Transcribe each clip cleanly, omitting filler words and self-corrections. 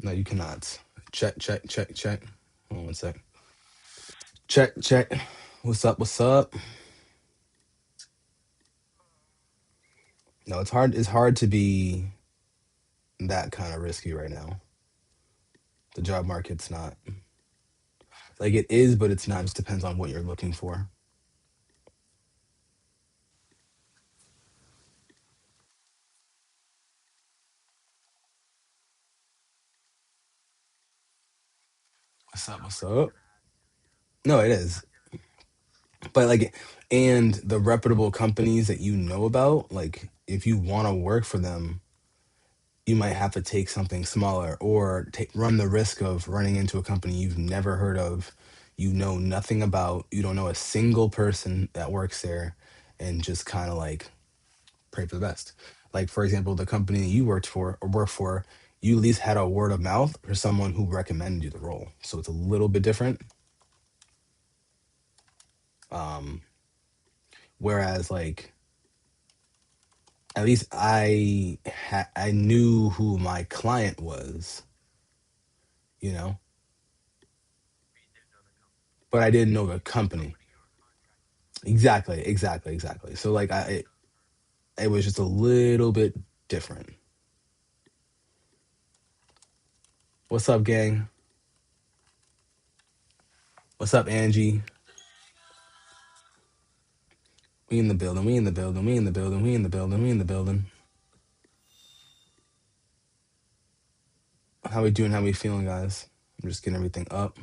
No, you cannot. Check, check, check, check. Hold on one sec. Check, check. What's up? What's up? No, it's hard. It's hard to be that kind of risky right now. The job market's not like it is, but it's not. It just depends on what you're looking for. What's up? What's up? No, it is. But like, and the reputable companies that you know about, like, if you want to work for them, you might have to take something smaller or run the risk of running into a company you've never heard of, you know nothing about, you don't know a single person that works there, and just kind of like pray for the best. Like, for example, the company you worked for or work for, you at least had a word of mouth or someone who recommended you the role. So it's a little bit different. Um, Whereas, like, at least I knew who my client was, you know, but I didn't know the company. Exactly, exactly, exactly. So like it was just a little bit different. What's up, gang? What's up, Angie? We in the building. We in the building. We in the building. We in the building. We in the building. How we doing? How we feeling, guys? I'm just getting everything up.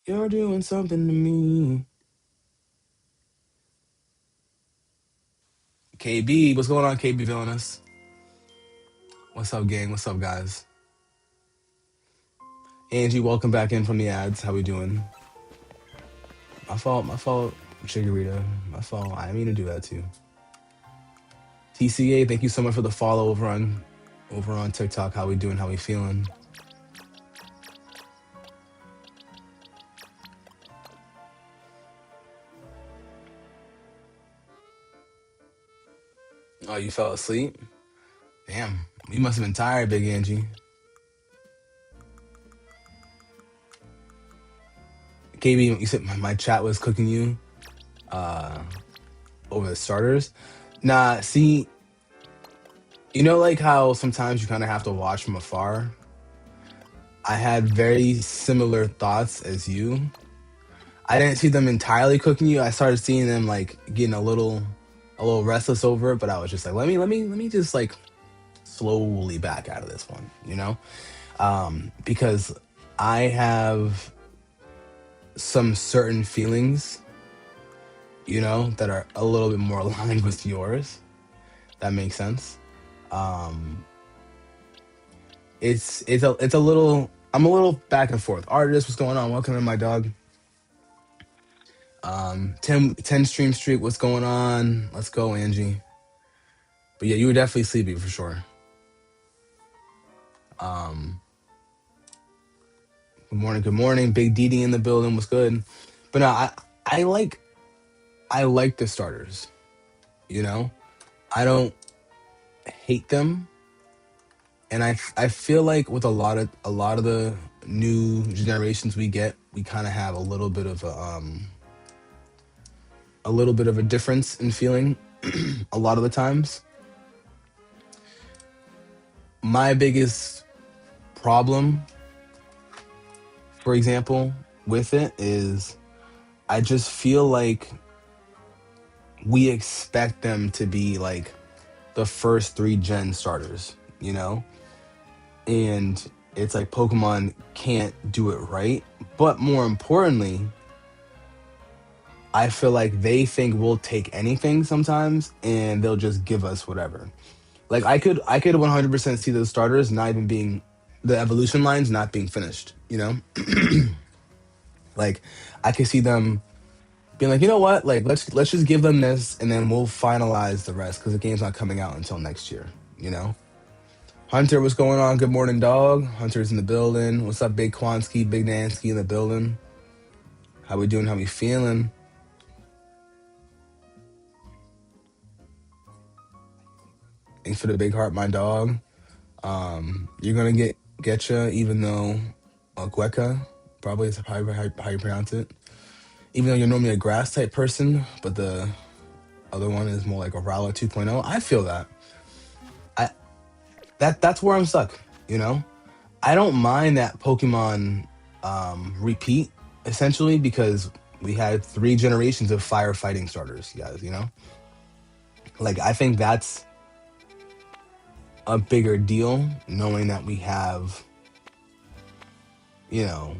You're doing something to me. KB, what's going on, KB Villainous? What's up, gang? What's up, guys? Angie, welcome back in from the ads. How we doing? My fault, my fault, Chigarita. My fault. I didn't mean to do that too. TCA, thank you so much for the follow over on TikTok. How we doing? How we feeling? Oh, you fell asleep? Damn, you must have been tired, Big Angie. KB, you said my chat was cooking you uh over the starters. Nah, see, you know, like how sometimes you kind of have to watch from afar. I had very similar thoughts as you. I didn't see them entirely cooking you. I started seeing them like getting a little restless over it, but I was just like, let me just like slowly back out of this one, you know? Because I have some certain feelings, that are a little bit more aligned with yours. That makes sense. Um, it's a little. I'm a little back and forth. Artist, what's going on? Welcome in, my dog. 10 Stream Street, what's going on? Let's go, Angie. But yeah, you were definitely sleepy for sure. Um, Good morning, good morning. Big Didi in the building. What's good? But no, I like I like the starters. You know, I don't hate them, and I feel like with a lot of the new generations we get, we kind of have a little bit of a difference in feeling. A lot of the times, my biggest problem, for example, with it is I just feel like we expect them to be like the first three gen starters, and it's like Pokemon can't do it right. But more importantly, I feel like they think we'll take anything sometimes, and they'll just give us whatever. Like I could 100% see those starters not even being the evolution lines not being finished. Like I could see them being like, you know what, like let's just give them this, and then we'll finalize the rest because the game's not coming out until next year. You know. Hunter, what's going on? Good morning, dog. Hunter's in the building. What's up, Big Kwansky, Big Nansky in the building? How we doing? How we feeling? Thanks for the big heart, my dog. You're gonna getcha, even though Gueca probably is probably how you pronounce it. Even though you're normally a grass type person, but the other one is more like a Rowlet 2.0. I feel that. I that's where I'm stuck. You know, I don't mind that Pokemon repeat essentially because we had 3 generations of firefighting starters, guys. You know, like I think that's a bigger deal, knowing that we have, you know,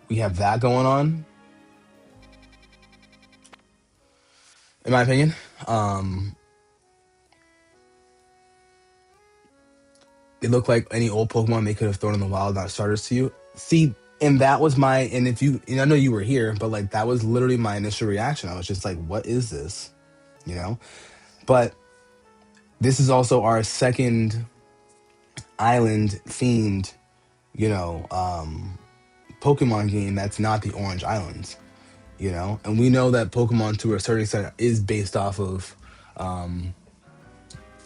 we have that going on. In my opinion, um, they look like any old Pokemon they could have thrown in the wild, not starters to you. See, and that was my, and if you, and I know you were here, but like that was literally my initial reaction. I was just like, what is this? You know? But this is also our second island themed, you know, Pokemon game that's not the Orange Islands, you know? And we know that Pokemon to a certain extent is based off of, um,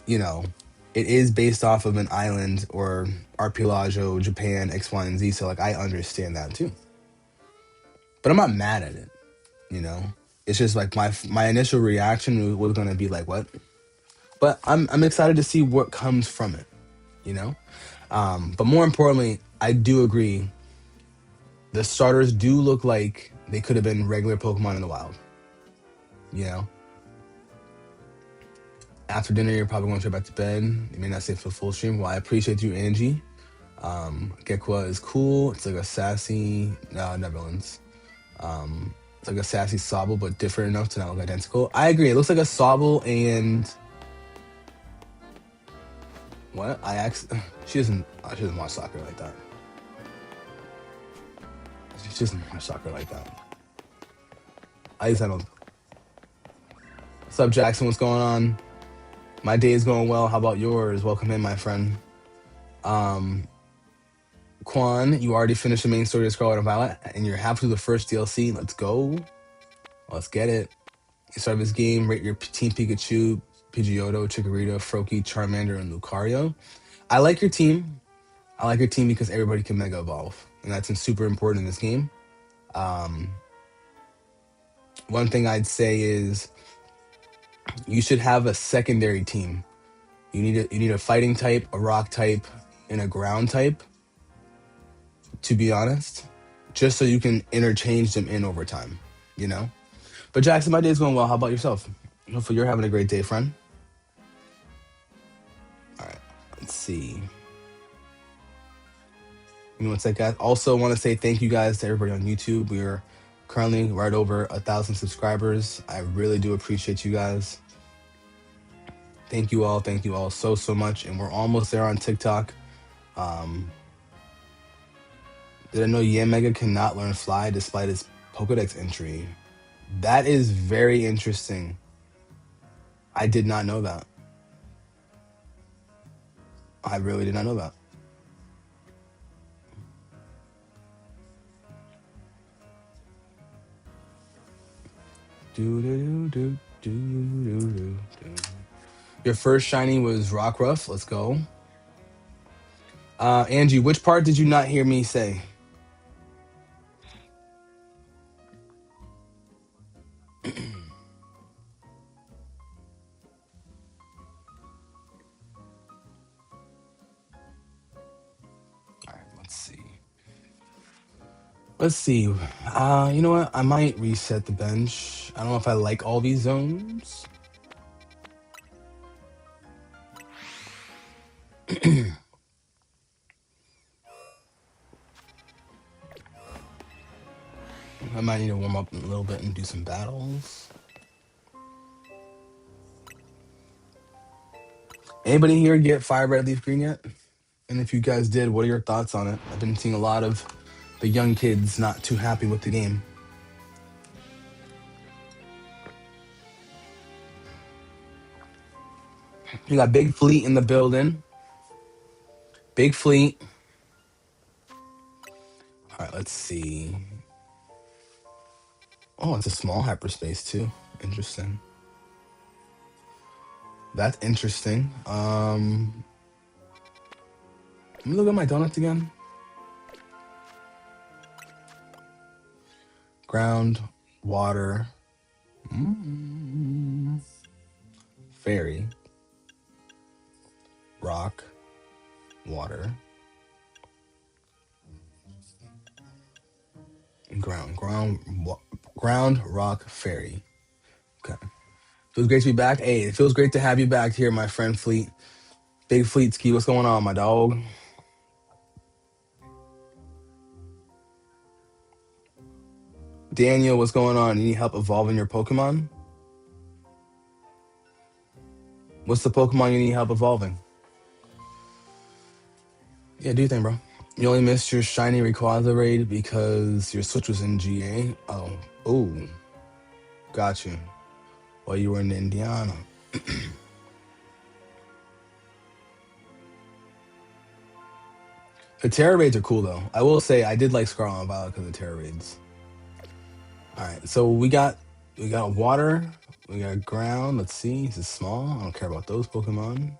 you know, it is based off of an island or archipelago, Japan, X, Y, and Z. So like I understand that too. But I'm not mad at it, you know? It's just like my initial reaction was gonna be like, what? But I'm excited to see what comes from it, you know? But more importantly, I do agree the starters do look like they could have been regular Pokemon in the wild. You know, after dinner, you're probably going straight back to bed. You may not stay for the full stream. Well, I appreciate you, Angie. Gekwa is cool. It's like a sassy Netherlands. It's like a sassy Sobble, but different enough to not look identical. I agree. It looks like a Sobble and what? She doesn't watch soccer like that. She doesn't watch soccer like that. I just I don't. What's up, Jackson? What's going on? My day is going well. How about yours? Welcome in, my friend. Um, Quan, you already finished the main story of Scarlet and Violet, and you're halfway through the first DLC. Let's go. Let's get it. You start this game, rate your team Pikachu, Pidgeotto, Chikorita, Froakie, Charmander, and Lucario. I like your team. I like your team because everybody can Mega Evolve, and that's super important in this game. Um, one thing I'd say is you should have a secondary team. You need a fighting type, a rock type, and a ground type, to be honest, just so you can interchange them in over time, you know? But Jackson, my day's going well. How about yourself? Hopefully you're having a great day, friend. All right, let's see. You know what's that, guys? Also want to say thank you guys to everybody on YouTube. We are currently right over 1,000 subscribers. I really do appreciate you guys. Thank you all. Thank you all so much. And we're almost there on TikTok. Um, did I know Yanmega cannot learn Fly despite his Pokedex entry? That is very interesting. I did not know that. I really did not know that. Do do do do do do do. Your first shiny was Rockruff. Let's go. Angie, which part did you not hear me say? All right, let's see. Let's see. You know what? I might reset the bench. I don't know if I like all these zones. I might need to warm up a little bit and do some battles. Anybody here get Fire Red Leaf Green yet? And if you guys did, what are your thoughts on it? I've been seeing a lot of the young kids not too happy with the game. You got Big Fleet in the building. Big Fleet. All right, let's see. Oh, it's a small hyperspace too. Interesting. That's interesting. Let me look at my donuts again. Ground, water, mm, fairy, rock, water, ground, ground, rock, fairy. Okay. Feels great to be back. Hey, it feels great to have you back here, my friend Fleet. Big Fleet Ski, what's going on, my dog? Daniel, what's going on? You need help evolving your Pokemon? What's the Pokemon you need help evolving? Yeah, do you think, bro? You only missed your shiny Rayquaza raid because your Switch was in GA? Oh, got you. While you were in Indiana. The Terra raids are cool, though. I will say I did like Scarlet and Violet because of the Terra raids. All right, so we got water, we got ground. Let's see, this is small. I don't care about those Pokemon.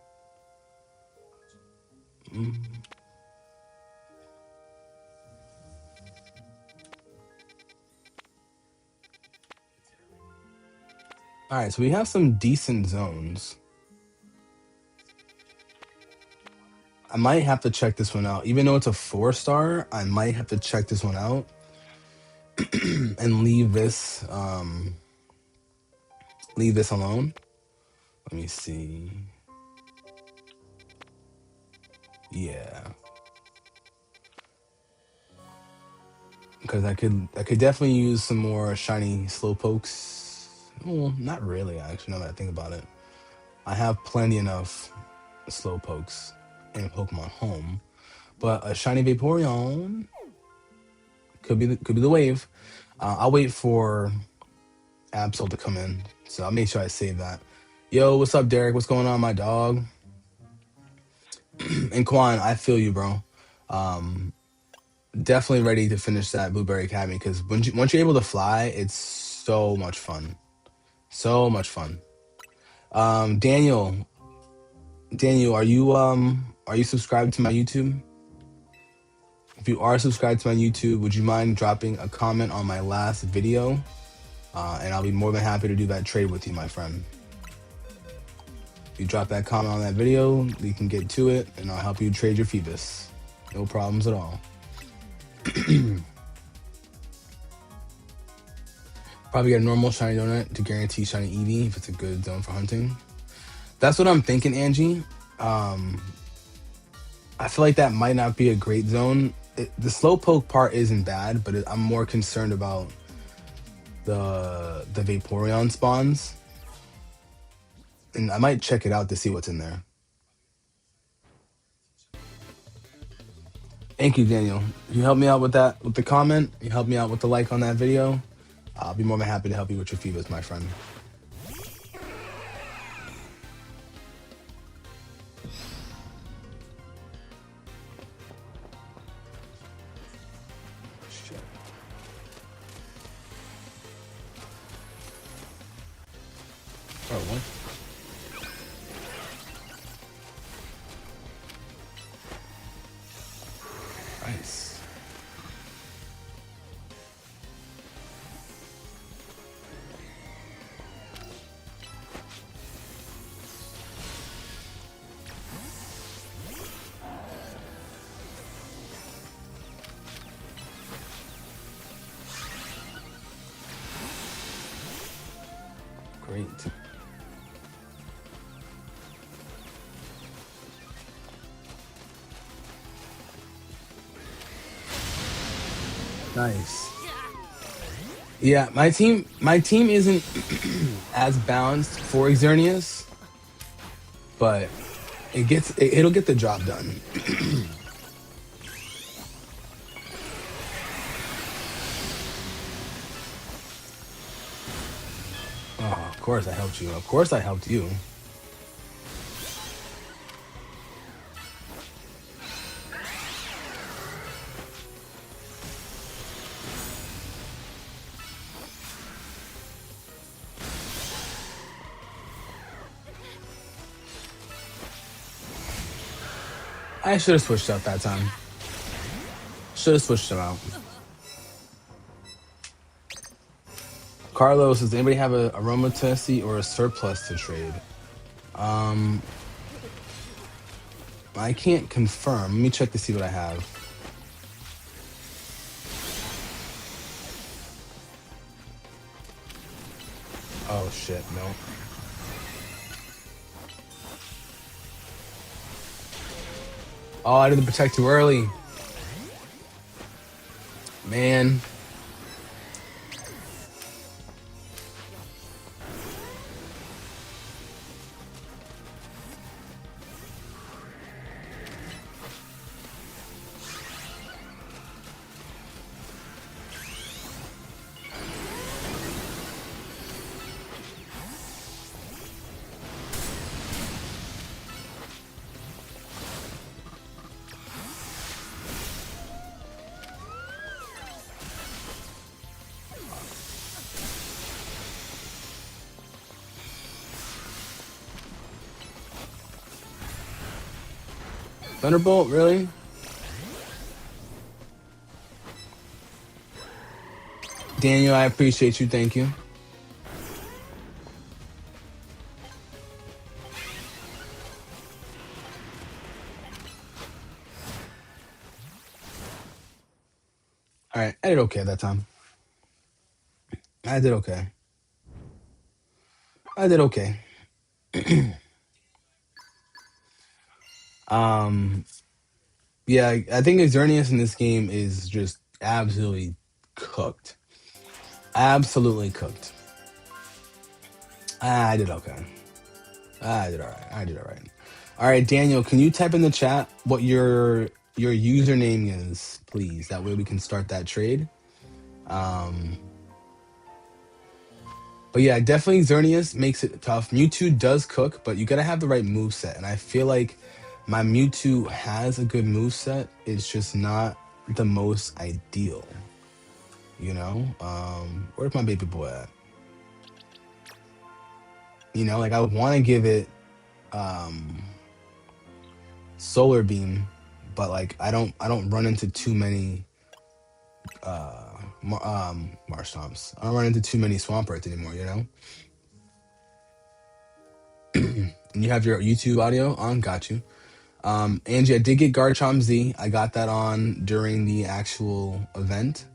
Mm. All right, so we have some decent zones. I might have to check this one out. Even though it's a 4-star, I might have to check this one out and leave this alone. Let me see. Yeah. Because I could definitely use some more shiny Slowpokes. Well, not really actually, now that I think about it. I have plenty enough Slowpokes in Pokemon Home. But a shiny Vaporeon could be the wave. I'll wait for Absol to come in. So I'll make sure I save that. Yo, what's up, Derek? What's going on, my dog? And Quan, I feel you, bro. Um, Definitely ready to finish that Blueberry Academy because once you're able to fly, it's so much fun. So much fun. Daniel, are you subscribed to my YouTube? If you are subscribed to my YouTube, would you mind dropping a comment on my last video? And I'll be more than happy to do that trade with you, my friend. If you drop that comment on that video, we can get to it, and I'll help you trade your Phoebus. No problems at all. Probably get a normal shiny donut to guarantee shiny Eevee if it's a good zone for hunting. That's what I'm thinking, Angie. I feel like that might not be a great zone. The Slowpoke part isn't bad, but I'm more concerned about the Vaporeon spawns. And I might check it out to see what's in there. Thank you, Daniel. You help me out with that, with the comment. You help me out with the like on that video. I'll be more than happy to help you with your Phoebus, my friend. Shit. Oh, what? Nice. Great. Nice. Yeah, my team isn't as balanced for Xerneas, but it'll get the job done. Oh, of course I helped you. Of course I helped you. I should have switched up that time. Should have switched them out. Carlos, does anybody have a aromatherapy or a surplus to trade? Um, I can't confirm. Let me check to see what I have. Oh shit, no. Oh, I didn't protect too early. Man. Thunderbolt, really? Daniel, I appreciate you. Thank you. All right, I did okay that time. I did okay. I did okay. Um, yeah, I think Xerneas in this game is just absolutely cooked. Absolutely cooked. I did okay. I did all right. I did all right. All right, Daniel, can you type in the chat what your username is, please? That way we can start that trade. Um, but yeah, definitely Xerneas makes it tough. Mewtwo does cook, but you gotta have the right move set. And I feel like my Mewtwo has a good move set. It's just not the most ideal. You know? Where's my baby boy at? You know, like I wanna give it Solar Beam, but like I don't run into too many Marshtomps. I don't run into too many Swamprites anymore, you know? And you have your YouTube audio on, got you. Angie, I did get Garchomp Z. I got that on during the actual event,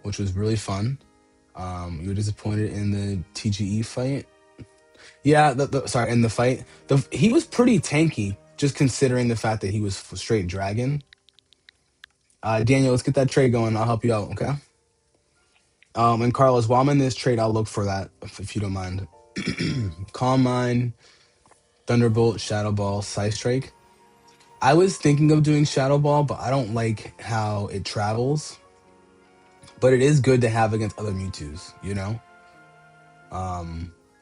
which was really fun. You were disappointed in the TGE fight. Yeah, sorry, in the fight. He was pretty tanky, just considering the fact that he was straight dragon. Daniel, let's get that trade going. I'll help you out, okay? And Carlos, while I'm in this trade, I'll look for that if you don't mind. Calm Mind, Thunderbolt, Shadow Ball, Scythe Strike. I was thinking of doing Shadow Ball, but I don't like how it travels. But it is good to have against other Mewtwo's, you know?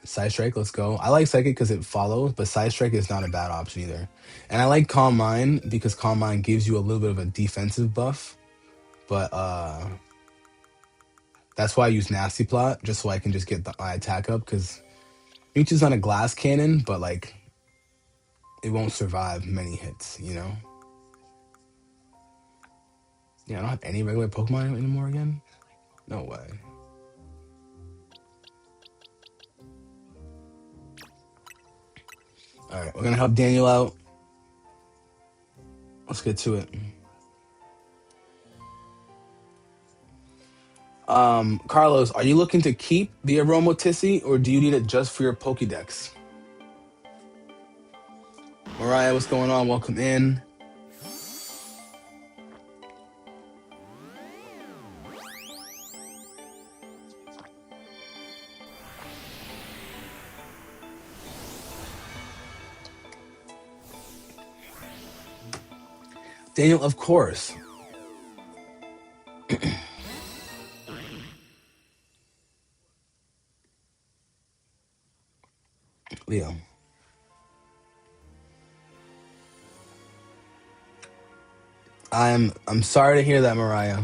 Side Strike, let's go. I like Psychic because it follows, but Side Strike is not a bad option either. And I like Calm Mind because Calm Mind gives you a little bit of a defensive buff. But that's why I use Nasty Plot, just so I can just get my attack up, because Mewtwo's not a glass cannon, but like it won't survive many hits, you know? Yeah, I don't have any regular Pokemon anymore again? No way. Alright, we're gonna help Daniel out. Let's get to it. Carlos, are you looking to keep the Aromatisse or do you need it just for your Pokédex? Mariah, what's going on? Welcome in. Daniel, of course. Leo. I'm sorry to hear that, Mariah.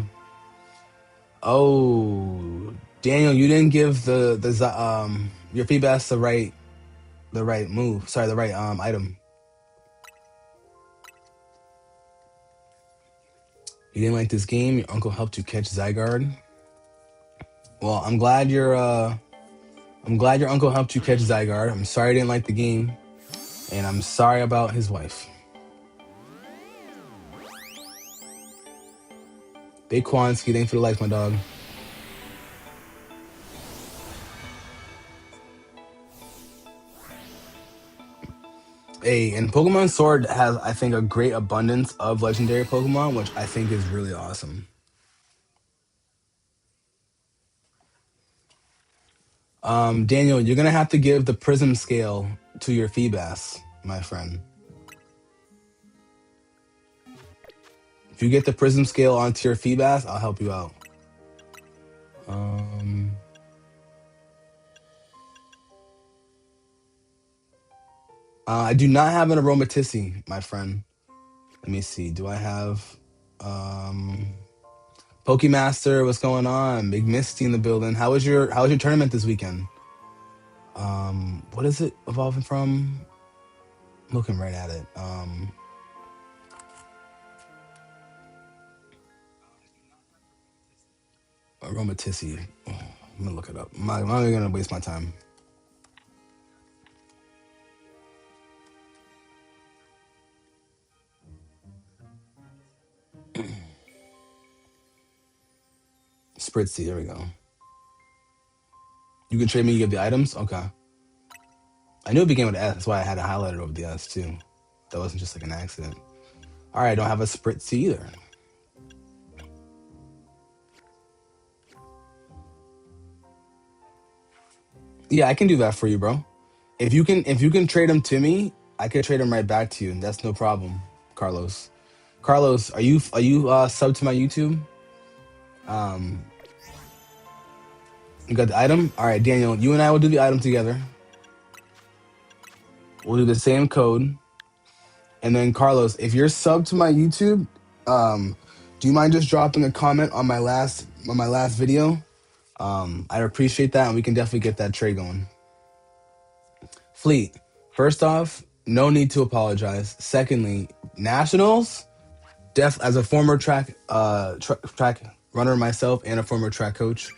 Oh, Daniel, you didn't give the your Feebas the right move. Sorry, the right item. You didn't like this game. Your uncle helped you catch Zygarde. Well, I'm glad your uncle helped you catch Zygarde. I'm sorry you didn't like the game, and I'm sorry about his wife. Big Kwanski, thanks for the likes, my dog. Hey, and Pokemon Sword has, I think, a great abundance of legendary Pokemon, which I think is really awesome. Daniel, you're gonna have to give the Prism scale to your Feebas, my friend. If you get the Prism scale onto your Feebas, I'll help you out. Um, I do not have an Aromatisse, my friend. Let me see. Do I have um Pokemaster? What's going on? Big Misty in the building. How was your tournament this weekend? What is it evolving from? I'm looking right at it. Aromatisse. Oh, I'm gonna look it up. I'm not even gonna waste my time. Spritzy. There we go. You can trade me. You get the items. Okay. I knew it began with S. That's why I had to highlight it over the S too. That wasn't just like an accident. All right. I don't have a Spritzy either. Yeah, I can do that for you, bro. If you can trade them to me, I could trade them right back to you, and that's no problem, Carlos. Carlos, are you sub to my YouTube? Um, you got the item. All right, Daniel. You and I will do the item together. We'll do the same code, and then Carlos, if you're sub to my YouTube, do you mind just dropping a comment on my last video? I appreciate that, and we can definitely get that trade going. Fleet. First off, no need to apologize. Secondly, nationals. As a former track runner myself and a former track coach,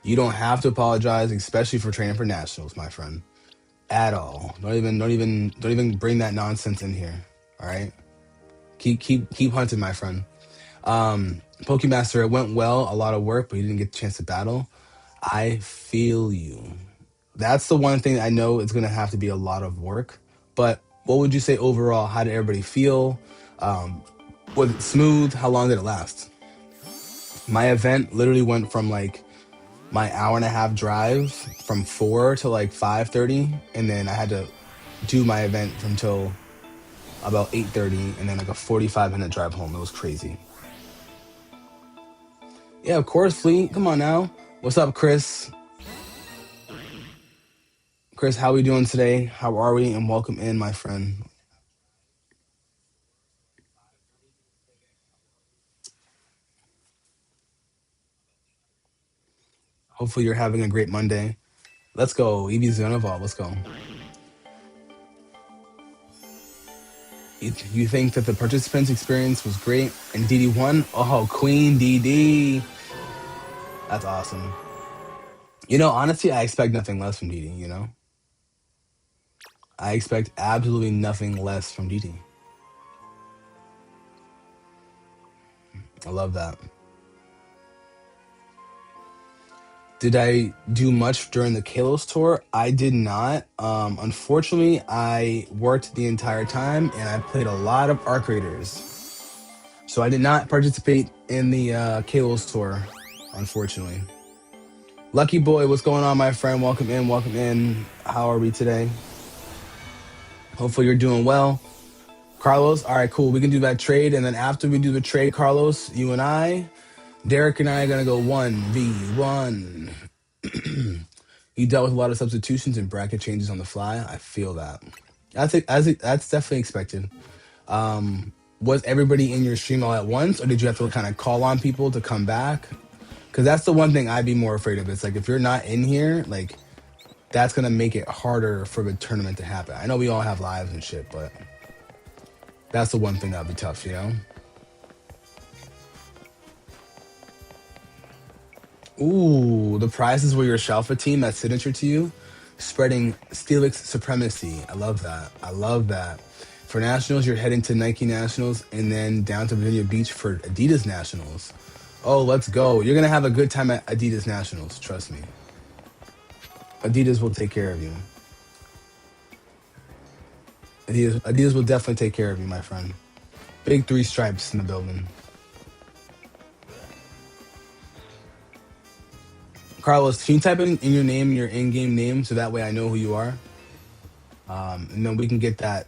you don't have to apologize, especially for training for nationals, my friend. At all. Don't even bring that nonsense in here. All right. Keep hunting, my friend. Pokemaster, it went well, a lot of work, but you didn't get a chance to battle. I feel you. That's the one thing I know it's gonna have to be a lot of work. But what would you say overall? How did everybody feel? Um, was it smooth? How long did it last? My event literally went from like my hour and a half drive from 4 to like 5:30, and then I had to do my event until about 8:30, and then like a 45-minute drive home. It was crazy. Yeah, of course, Fleet. Come on now. What's up, Chris? Chris, how we doing today? How are we? And welcome in, my friend. Hopefully you're having a great Monday. Let's go. EV Zonoval. Let's go. You think that the participants' experience was great and DD won? Oh, Queen DD. That's awesome. Honestly, I expect nothing less from DD, I expect absolutely nothing less from DD. I love that. Did I do much during the Kalos tour? I did not. Unfortunately, I worked the entire time and I played a lot of Arc Raiders. So I did not participate in the Kalos tour, unfortunately. Lucky boy, what's going on, my friend? Welcome in, welcome in. How are we today? Hopefully you're doing well. Carlos, all right, cool. We can do that trade. And then after we do the trade, Carlos, you and I, Derek and I are going to go 1v1. You dealt with a lot of substitutions and bracket changes on the fly. I feel that. That's definitely expected. Was everybody in your stream all at once, or did you have to kind of call on people to come back? Because that's the one thing I'd be more afraid of. It's like if you're not in here, like that's gonna make it harder for the tournament to happen. I know we all have lives and shit, but that's the one thing that'd be tough, Ooh, the prizes were your Shalfa team that's signature to you, spreading Steelix supremacy. I love that. I love that. For nationals, you're heading to Nike Nationals and then down to Virginia Beach for Adidas Nationals. Oh, let's go. You're going to have a good time at Adidas Nationals. Trust me. Adidas will take care of you. Adidas will definitely take care of you, my friend. Big three stripes in the building. Carlos, can you type in your name, your in-game name, so that way I know who you are, and then we can get that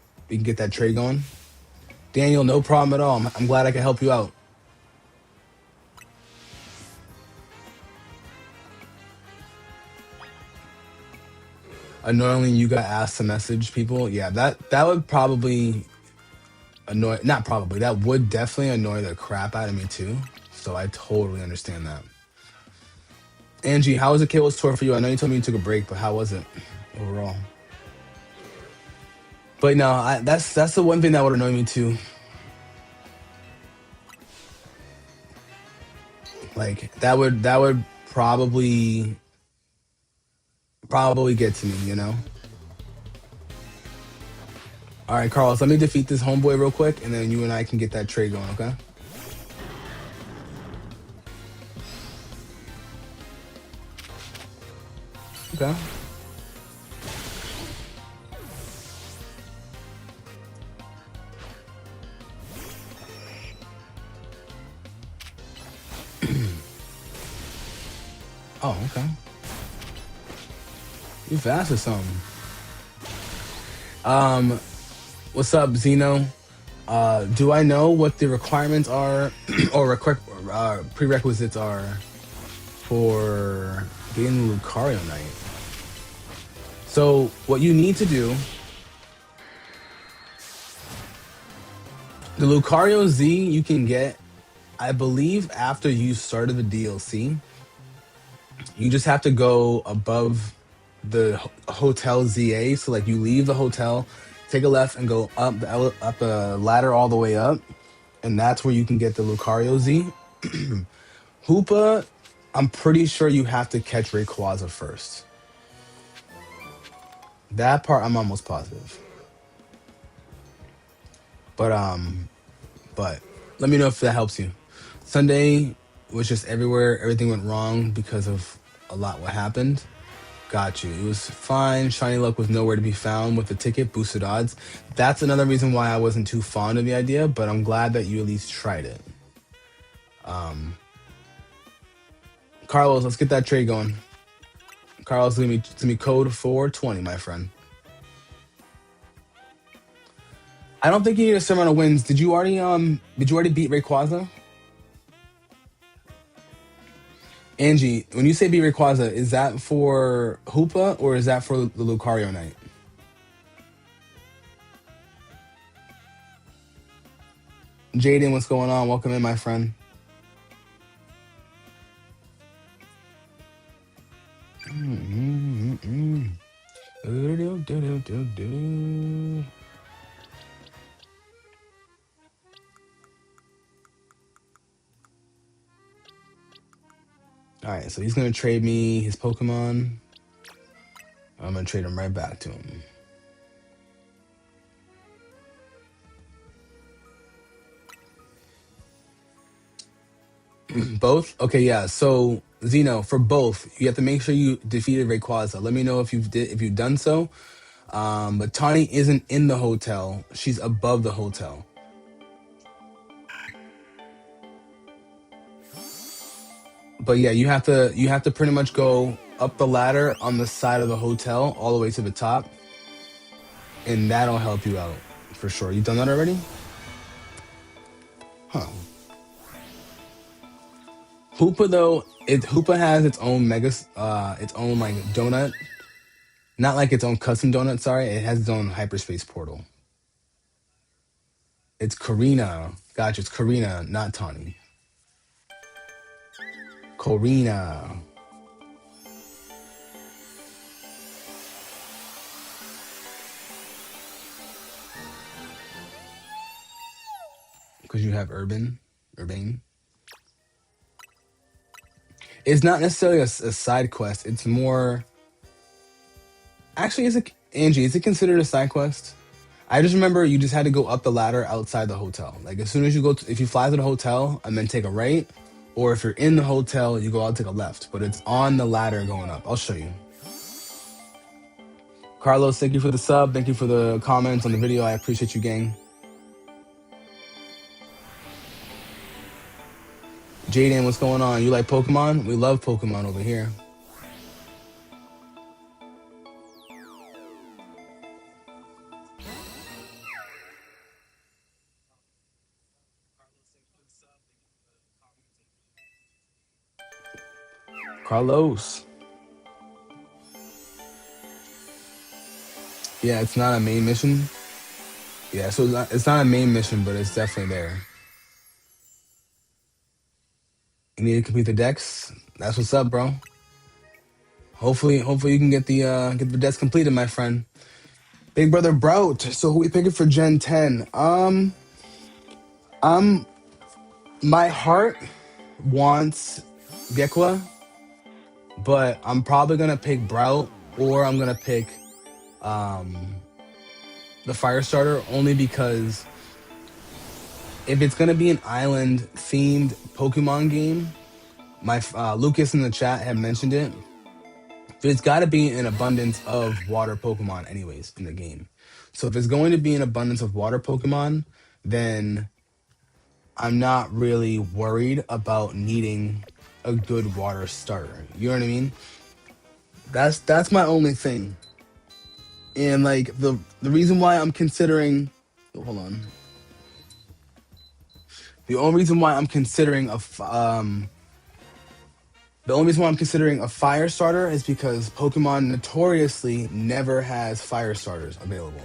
trade going. Daniel, no problem at all. I'm glad I can help you out. Annoyingly, you got asked to message people. Yeah, that would probably annoy. Not probably. That would definitely annoy the crap out of me too. So I totally understand that. Angie, how was the Kalos tour for you? I know you told me you took a break, but how was it overall? But no, that's the one thing that would annoy me too. Like that would probably get to me. All right, Carlos, let me defeat this homeboy real quick, and then you and I can get that trade going. Okay. Okay. Oh, okay. You fast or something? Um, what's up, Zeno? Do I know what the requirements are or prerequisites are for getting the Lucario Knight? So what you need to do, the Lucario Z you can get, I believe, after you started the DLC. You just have to go above the hotel ZA. So like you leave the hotel, take a left, and go up the ladder all the way up, and that's where you can get the Lucario Z. Hoopa, I'm pretty sure you have to catch Rayquaza first. That part I'm almost positive. But but let me know if that helps you. Sunday was just everywhere. Everything went wrong because of a lot what happened. Got you. It was fine. Shiny Luck was nowhere to be found with the ticket, boosted odds. That's another reason why I wasn't too fond of the idea, but I'm glad that you at least tried it. Carlos, let's get that trade going. Carlos, give me code 420, my friend. I don't think you need a certain amount of wins. Did you already beat Rayquaza? Angie, when you say beat Rayquaza, is that for Hoopa or is that for the Lucario Knight? Jaden, what's going on? Welcome in, my friend. Mm-mm-mm. Do-do-do-do-do-do. All right, so he's gonna trade me his Pokemon. I'm gonna trade him right back to him. Both? Okay, yeah. So Zeno, for both, you have to make sure you defeated Rayquaza. Let me know if you've done so. But Tawny isn't in the hotel; she's above the hotel. But yeah, you have to pretty much go up the ladder on the side of the hotel all the way to the top, and that'll help you out for sure. You done that already? Huh. Hoopa though, Hoopa has its own its own like donut. Not like its own custom donut, sorry. It has its own hyperspace portal. It's Karina. Gotcha, it's Karina, not Tawny. Karina. Because you have Urbane. It's not necessarily a side quest. It's more. Actually, is it Angie? Is it considered a side quest? I just remember you just had to go up the ladder outside the hotel. Like as soon as you go, if you fly to the hotel and then take a right, or if you're in the hotel, you go out take a left. But it's on the ladder going up. I'll show you. Carlos, thank you for the sub. Thank you for the comments on the video. I appreciate you, gang. Jaden, what's going on? You like Pokemon? We love Pokemon over here. Carlos. Yeah, it's not a main mission. Yeah, so it's not a main mission, but it's definitely there. You need to complete the decks. That's what's up, bro. Hopefully you can get the decks completed, my friend. Big brother Brout. So who we picking for Gen 10? I'm my heart wants Gekwa, but I'm probably gonna pick Brout or I'm gonna pick the fire starter only because if it's gonna be an island themed Pokemon game, my Lucas in the chat had mentioned it. There's got to be an abundance of water Pokemon, anyways, in the game. So if it's going to be an abundance of water Pokemon, then I'm not really worried about needing a good water starter. You know what I mean? That's my only thing. And like the reason why I'm considering, hold on. The only reason why I'm considering the only reason why I'm considering a fire starter is because Pokemon notoriously never has fire starters available.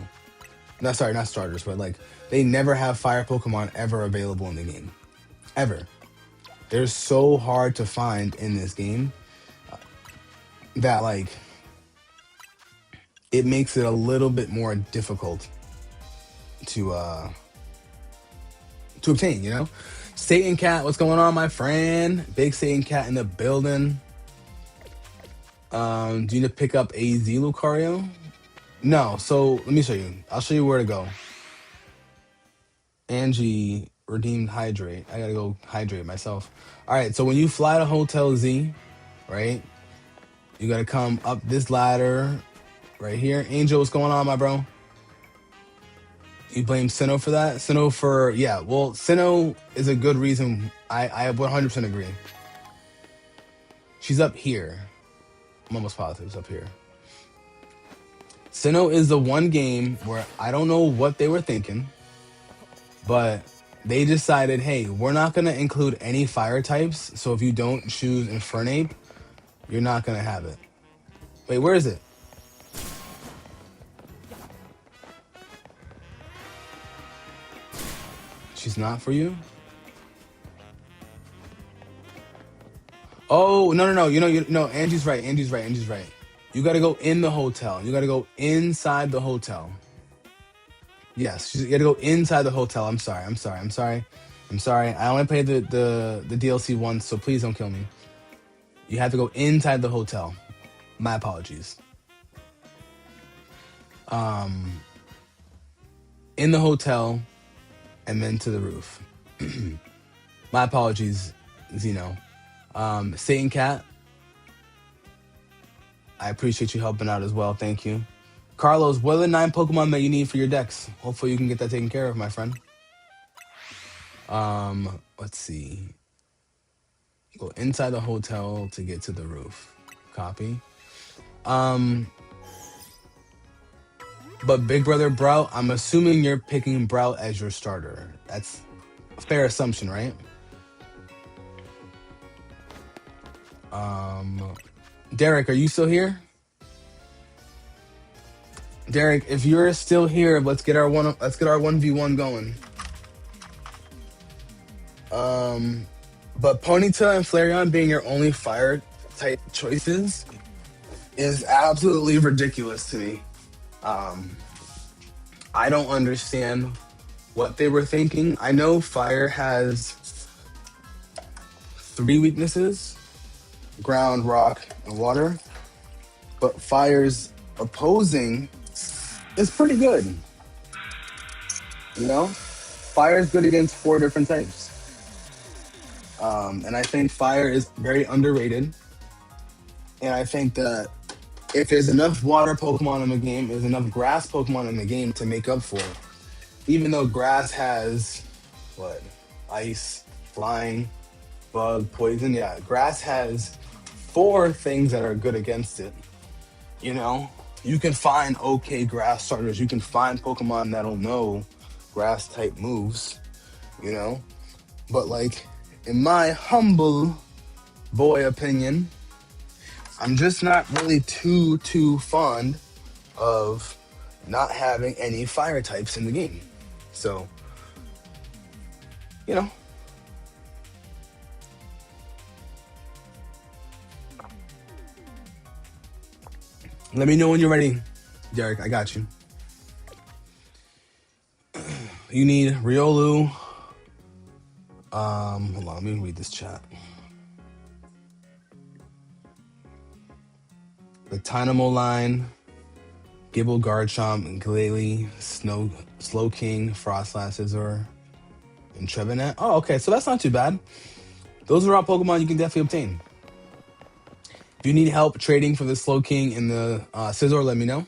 No, sorry, not starters, but like they never have fire Pokemon ever available in the game. Ever. They're so hard to find in this game that like it makes it a little bit more difficult to obtain, you know? Satan Cat, what's going on, my friend? Big Satan Cat in the building. Do you need to pick up AZ Lucario? No, so let me show you. I'll show you where to go. Angie redeemed hydrate. I gotta go hydrate myself. All right, so when you fly to Hotel Z, right, you gotta come up this ladder right here. Angel, what's going on, my bro? You blame Sinnoh for that? Sinnoh for, yeah, well, Sinnoh is a good reason. I 100% agree. She's up here. I'm almost positive it's up here. Sinnoh is the one game where I don't know what they were thinking, but they decided, hey, we're not going to include any fire types, so if you don't choose Infernape, you're not going to have it. Wait, where is it? She's not for you? Oh, no. Angie's right. You got to go in the hotel. You got to go inside the hotel. Yes, you got to go inside the hotel. I'm sorry. I only played the DLC once, so please don't kill me. You have to go inside the hotel. My apologies. In the hotel and then to the roof. My apologies, Zeno. Satan Cat, I appreciate you helping out as well. Thank you. Carlos, what are the 9 Pokemon that you need for your decks? Hopefully you can get that taken care of, my friend. Let's see. Go inside the hotel to get to the roof. Copy. But Big Brother Brout, I'm assuming you're picking Brout as your starter. That's a fair assumption, right? Derek, are you still here? Derek, if you're still here, let's get our 1v1 going. But Ponyta and Flareon being your only fire type choices is absolutely ridiculous to me. I don't understand what they were thinking. I know fire has 3 weaknesses. ground, rock, and water. But fire's opposing is pretty good. You know, fire is good against four different types. And I think fire is very underrated. And I think that if there's enough water Pokemon in the game, there's enough grass Pokemon in the game to make up for it. Even though grass has what? Ice, flying, bug, poison. Yeah, grass has four things that are good against it. You know, you can find okay grass starters. You can find Pokemon that'll know grass type moves. You know, but like in my humble boy opinion, I'm just not really too fond of not having any fire types in the game. So, you know, let me know when you're ready, Derek. I got you. You need Riolu. Hold on, let me read this chat. The Tynamo line, Gibble, Garchomp, and Glalie, Slow King, Frostlass, Scizor, and Trevenant. Oh, okay, so that's not too bad. Those are all Pokemon you can definitely obtain. If you need help trading for the Slow King and the Scizor, let me know.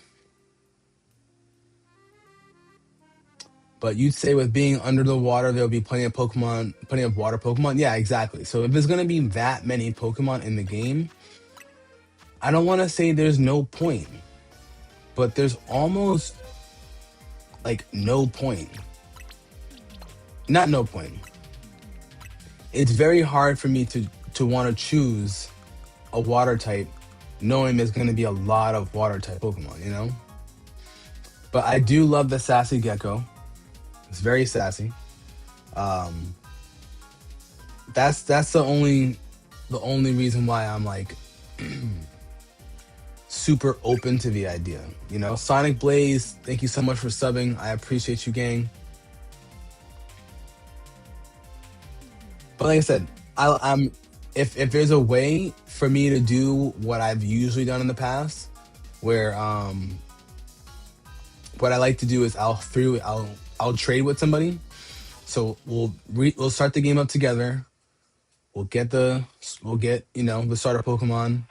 But you'd say with being under the water, there'll be plenty of water Pokemon. Yeah, exactly. So if there's going to be that many Pokemon in the game, I don't want to say there's no point, but there's almost like no point. Not no point. It's very hard for me to want to choose a water type knowing there's going to be a lot of water type Pokemon, you know? But I do love the Sassy Gecko. It's very sassy. That's the only reason why I'm like super open to the idea. You know, Sonic Blaze, thank you so much for subbing. I appreciate you, gang. But like I said, I'm if there's a way for me to do what I've usually done in the past, where what I like to do is I'll trade with somebody. So we'll start the game up together. We'll get the starter Pokemon.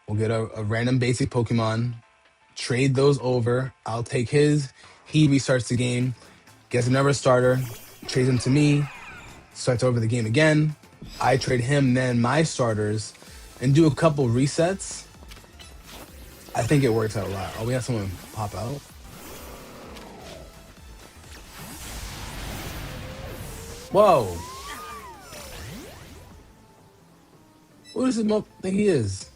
We'll get a random basic Pokemon. Trade those over. I'll take his. He restarts the game. Gets another starter. Trades him to me. Starts over the game again. I trade him then my starters, and do a couple resets. I think it works out a lot. Oh, we have someone pop out. Whoa. What does this think he is?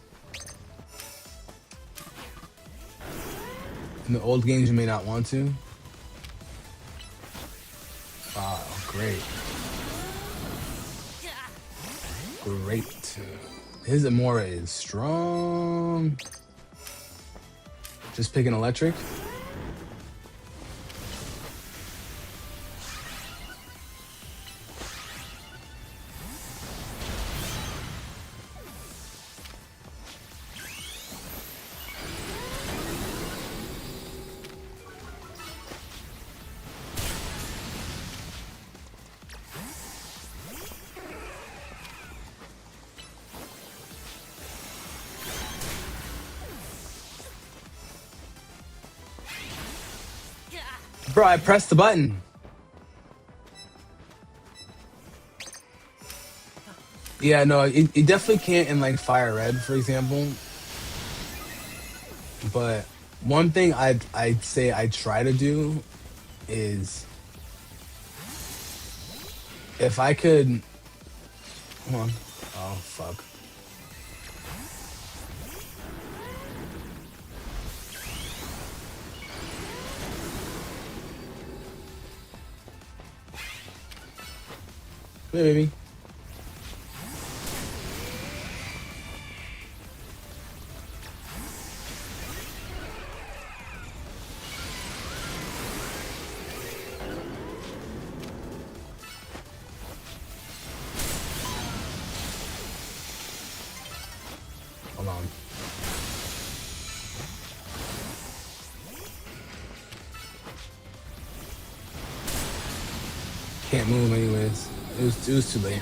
In the old games, you may not want to. Wow, great. Great. His Amora is strong. Just picking electric. Bro, I pressed the button. Yeah, no, it definitely can't in like Fire Red, for example. But one thing I'd say I try to do is if I could. Hold on. Oh fuck. Hey, baby. Hold on. Can't move anyways. It was too late.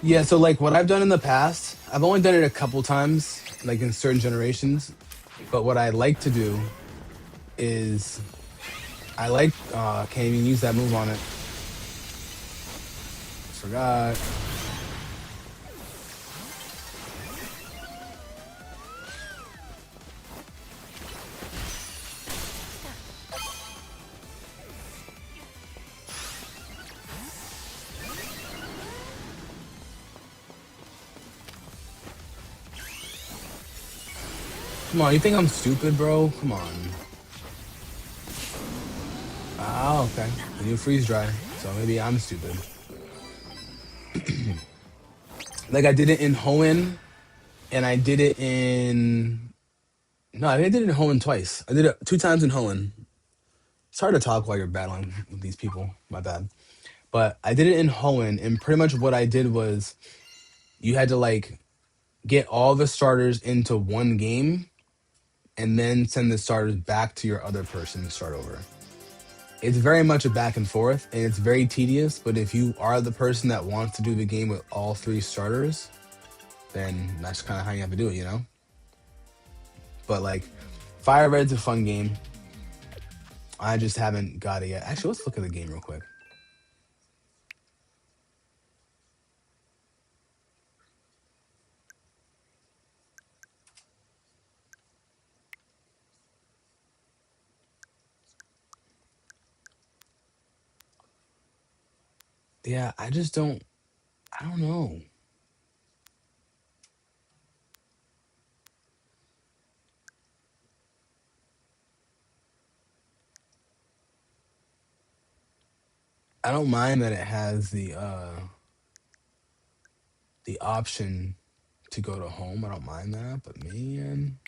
Yeah, so like what I've done in the past, I've only done it a couple times, like in certain generations. But what I like to do is I like can't even use that move on it. Forgot. Come on, you think I'm stupid, bro? Come on. Ah, okay. The new freeze dry. So maybe I'm stupid. Like I did it in Hoenn, and I did it in no, I did it in Hoenn twice. I did it 2 times in Hoenn. It's hard to talk while you're battling with these people. My bad. But I did it in Hoenn, and pretty much what I did was you had to like get all the starters into one game, and then send the starters back to your other person to start over. It's very much a back and forth, and it's very tedious. But if you are the person that wants to do the game with all 3 starters, then that's kind of how you have to do it, you know? But like, Fire Red's a fun game. I just haven't got it yet. Actually, let's look at the game real quick. Yeah, I just don't. I don't know. I don't mind that it has the option to go to home. I don't mind that, but man,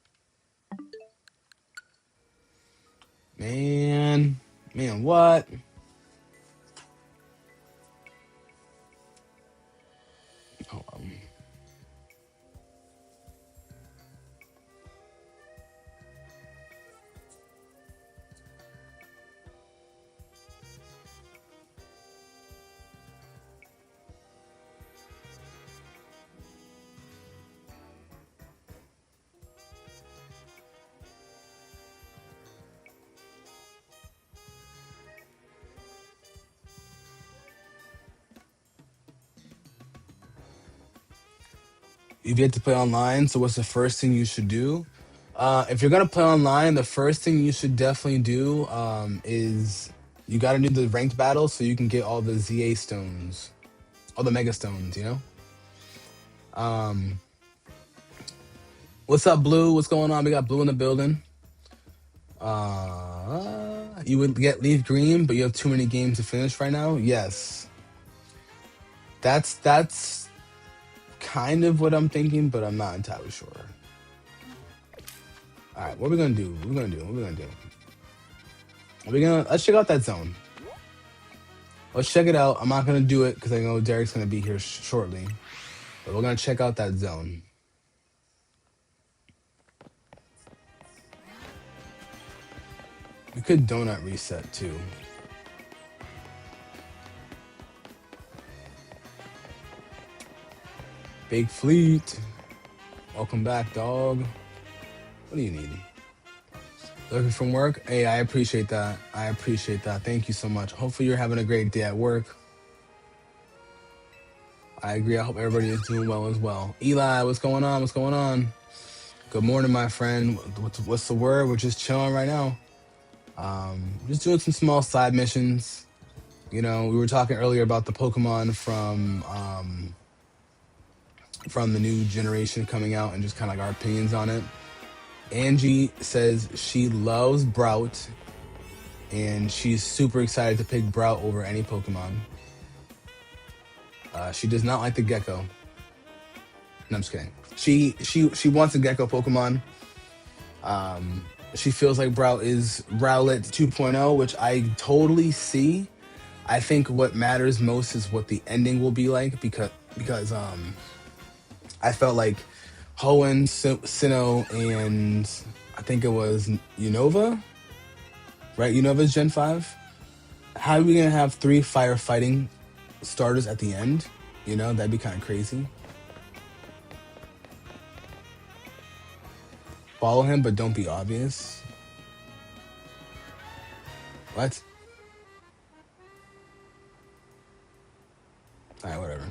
man, what? Hold on. You've yet to play online, so what's the first thing you should do? If you're gonna play online, the first thing you should definitely do is you got to do the ranked battle so you can get all the ZA stones, all the mega stones. You know. What's up, Blue? What's going on? We got Blue in the building. You would get Leaf Green, but you have too many games to finish right now. Yes, that's kind of what I'm thinking, but I'm not entirely sure. All right, what are we gonna do? What are we gonna do? What are we gonna do? Let's check out that zone. Let's check it out. I'm not gonna do it because I know Derek's gonna be here shortly, but we're gonna check out that zone. We could donut reset too. Big Fleet, welcome back, dog. What do you need? Looking from work? Hey, I appreciate that. I appreciate that. Thank you so much. Hopefully you're having a great day at work. I agree. I hope everybody is doing well as well. Eli, what's going on? What's going on? Good morning, my friend. What's the word? We're just chilling right now. Just doing some small side missions. You know, we were talking earlier about the Pokemon from the new generation coming out and just kind of like our opinions on it. Angie says she loves Brout and she's super excited to pick Brout over any Pokemon. She does not like the Gecko. No, I'm just kidding. She wants a Gecko Pokemon. She feels like Brout is Rowlet 2.0, which I totally see. I think what matters most is what the ending will be like because I felt like Hoenn, Sinnoh, and I think it was Unova, right? Unova's Gen 5. How are we gonna have three firefighting starters at the end? You know, that'd be kind of crazy. Follow him, but don't be obvious. What? Alright, whatever.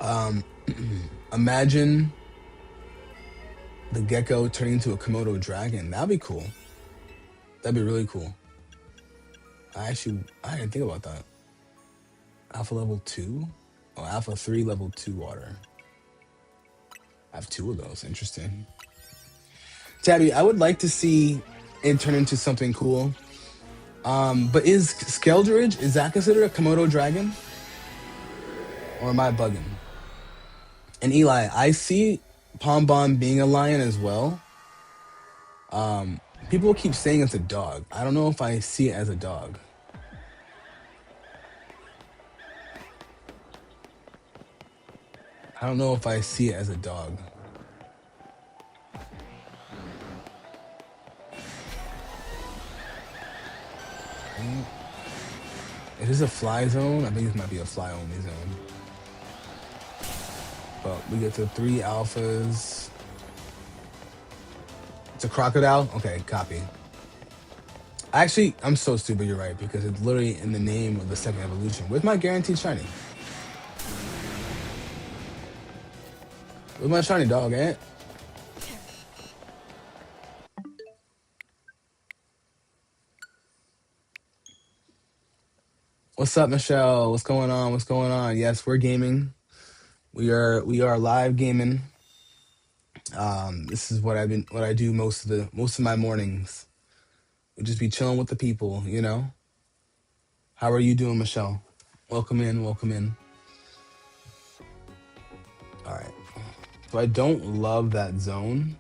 Um, imagine the gecko turning into a Komodo dragon. That'd be cool. That'd be really cool. I didn't think about that. Alpha level 2? Oh, Alpha 3 level 2 water. I have two of those. Interesting. Tabby, I would like to see it turn into something cool. But is Skeldridge, is that considered a Komodo dragon? Or am I bugging? And Eli, I see Pombon being a lion as well. People keep saying it's a dog. I don't know if I see it as a dog. I don't know if I see it as a dog. Is this a fly zone? I think this might be a fly only zone. But we get to 3 alphas. It's a crocodile? Okay, copy. Actually, I'm so stupid, you're right, because it's literally in the name of the second evolution. Where's my guaranteed shiny? Where's my shiny dog, eh? What's up, Michelle? What's going on? What's going on? Yes, we're gaming. We are live gaming. This is what I do most of my mornings. We just be chilling with the people, you know. How are you doing, Michelle? Welcome in, welcome in. All right. So I don't love that zone.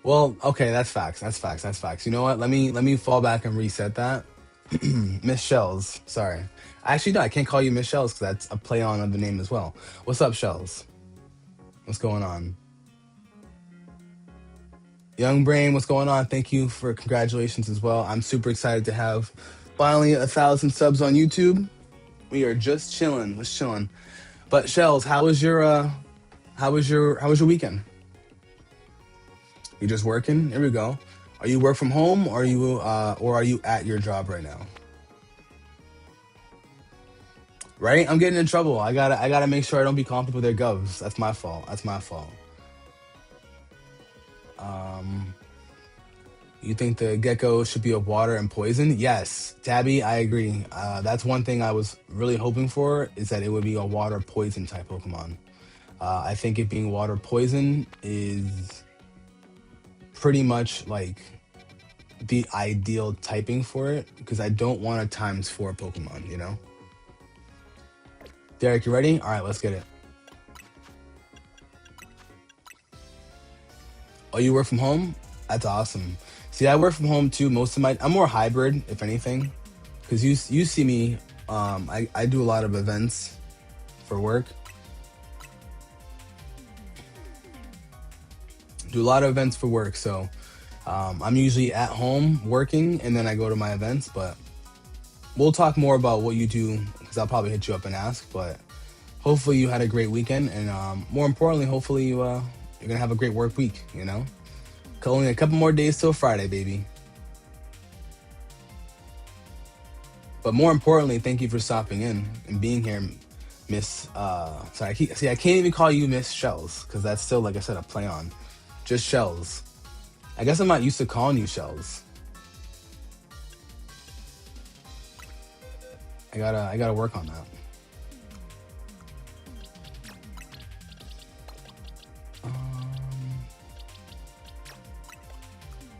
Well, okay, that's facts. That's facts. That's facts. You know what? Let me fall back and reset that. Miss Shells. Sorry. Actually, no, I can't call you Miss Shells because that's a play on of the name as well. What's up, Shells? What's going on? Young Brain, what's going on? Thank you for congratulations as well. I'm super excited to have finally 1,000 subs on YouTube. We are just chilling, just chilling. But Shells, how was your weekend? You just working? Here we go. Are you work from home, or are you at your job right now? Right? I'm getting in trouble. I gotta make sure I don't be calling people their govs. That's my fault. That's my fault. You think the gecko should be a water and poison? Yes, Tabby, I agree. That's one thing I was really hoping for, is that it would be a water poison type Pokemon. I think it being water poison is pretty much like the ideal typing for it, because I don't want a ×4 Pokemon, you know? Derek, you ready? All right, let's get it. Oh, you work from home? That's awesome. See, I work from home too. I'm more hybrid, if anything, because you see me. I do a lot of events for work. So I'm usually at home working, and then I go to my events. But we'll talk more about what you do, because I'll probably hit you up and ask. But hopefully you had a great weekend, and more importantly, hopefully you're gonna have a great work week. You know, only a couple more days till Friday, baby. But more importantly, thank you for stopping in and being here, Miss. Sorry, I can't even call you Miss Shells, because that's still, like I said, a play on. Just Shells. I guess I'm not used to calling you Shells. I gotta work on that.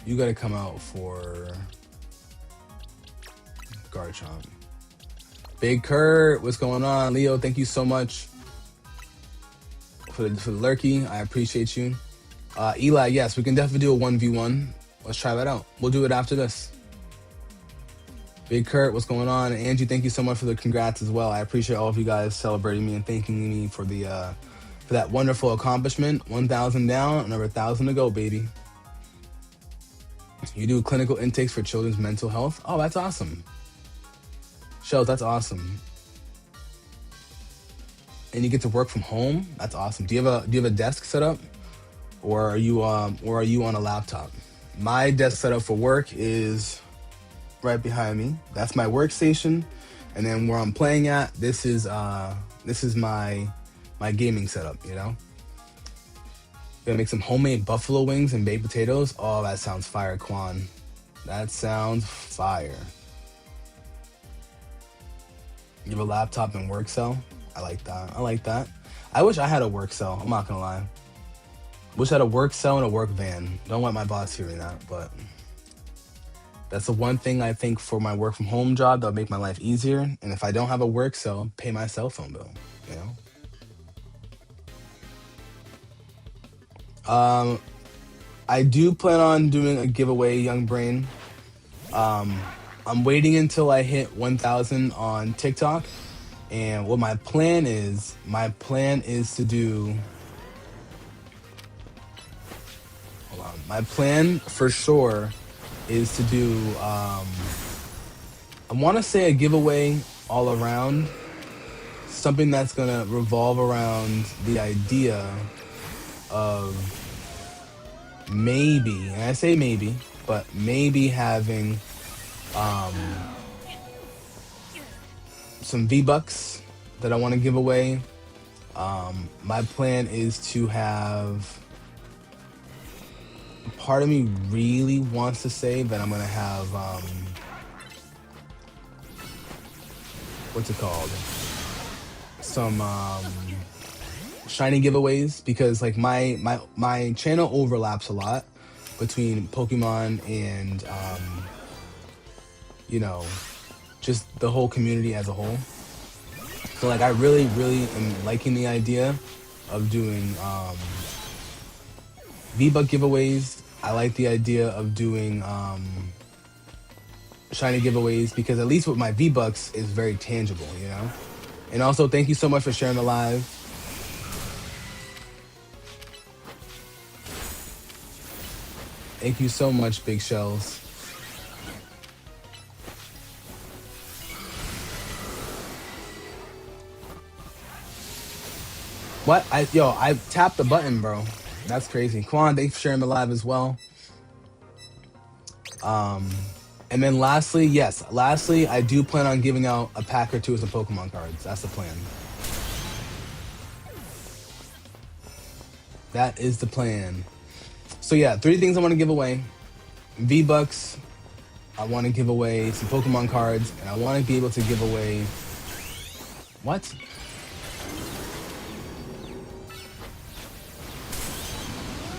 You gotta come out for Garchomp. Big Kurt, what's going on? Leo, thank you so much for the lurky. I appreciate you. Eli, yes, we can definitely do a 1v1. Let's try that out. We'll do it after this. Big Kurt, what's going on? And Angie, thank you so much for the congrats as well. I appreciate all of you guys celebrating me and thanking me for the for that wonderful accomplishment. 1,000 down, another 1,000 to go, baby. You do clinical intakes for children's mental health. Oh, that's awesome. Shells, that's awesome. And you get to work from home. That's awesome. Do you have a desk set up, or are you on a laptop? My desk setup for work is right behind me. That's my workstation, and then where I'm playing at, this is my gaming setup. Gonna make some homemade buffalo wings and baked potatoes. Oh, that sounds fire, Quan. That sounds fire. You have a laptop and work cell. I like that. I like that. I wish I had a work cell. I'm not gonna lie. Wish I had a work cell and a work van. Don't want my boss hearing that, but that's the one thing I think for my work from home job that'll make my life easier. And if I don't have a work cell, pay my cell phone bill. You know. I do plan on doing a giveaway, Young Brain. I'm waiting until I hit 1,000 on TikTok, and what my plan is to do. Hold on. My plan for sure is to do. I want to say a giveaway all around, something that's gonna revolve around the idea of maybe, and I say maybe, but maybe having um, some V-Bucks that I want to give away. My plan is to have. Part of me really wants to say that I'm gonna have what's it called? Some shiny giveaways, because like my channel overlaps a lot between Pokemon and you know, just the whole community as a whole. So like I really, really am liking the idea of doing V-Buck giveaways. I like the idea of doing shiny giveaways, because at least with my V-Bucks is very tangible. And also, thank you so much for sharing the live. Thank you so much, Big Shells. What? I tapped the button, bro. That's crazy. Quan, thanks for sharing the live as well. And then lastly, I do plan on giving out a pack or two of some Pokemon cards. That's the plan. That is the plan. So yeah, 3 things I want to give away. V-Bucks, I want to give away some Pokemon cards, and I want to be able to give away... What?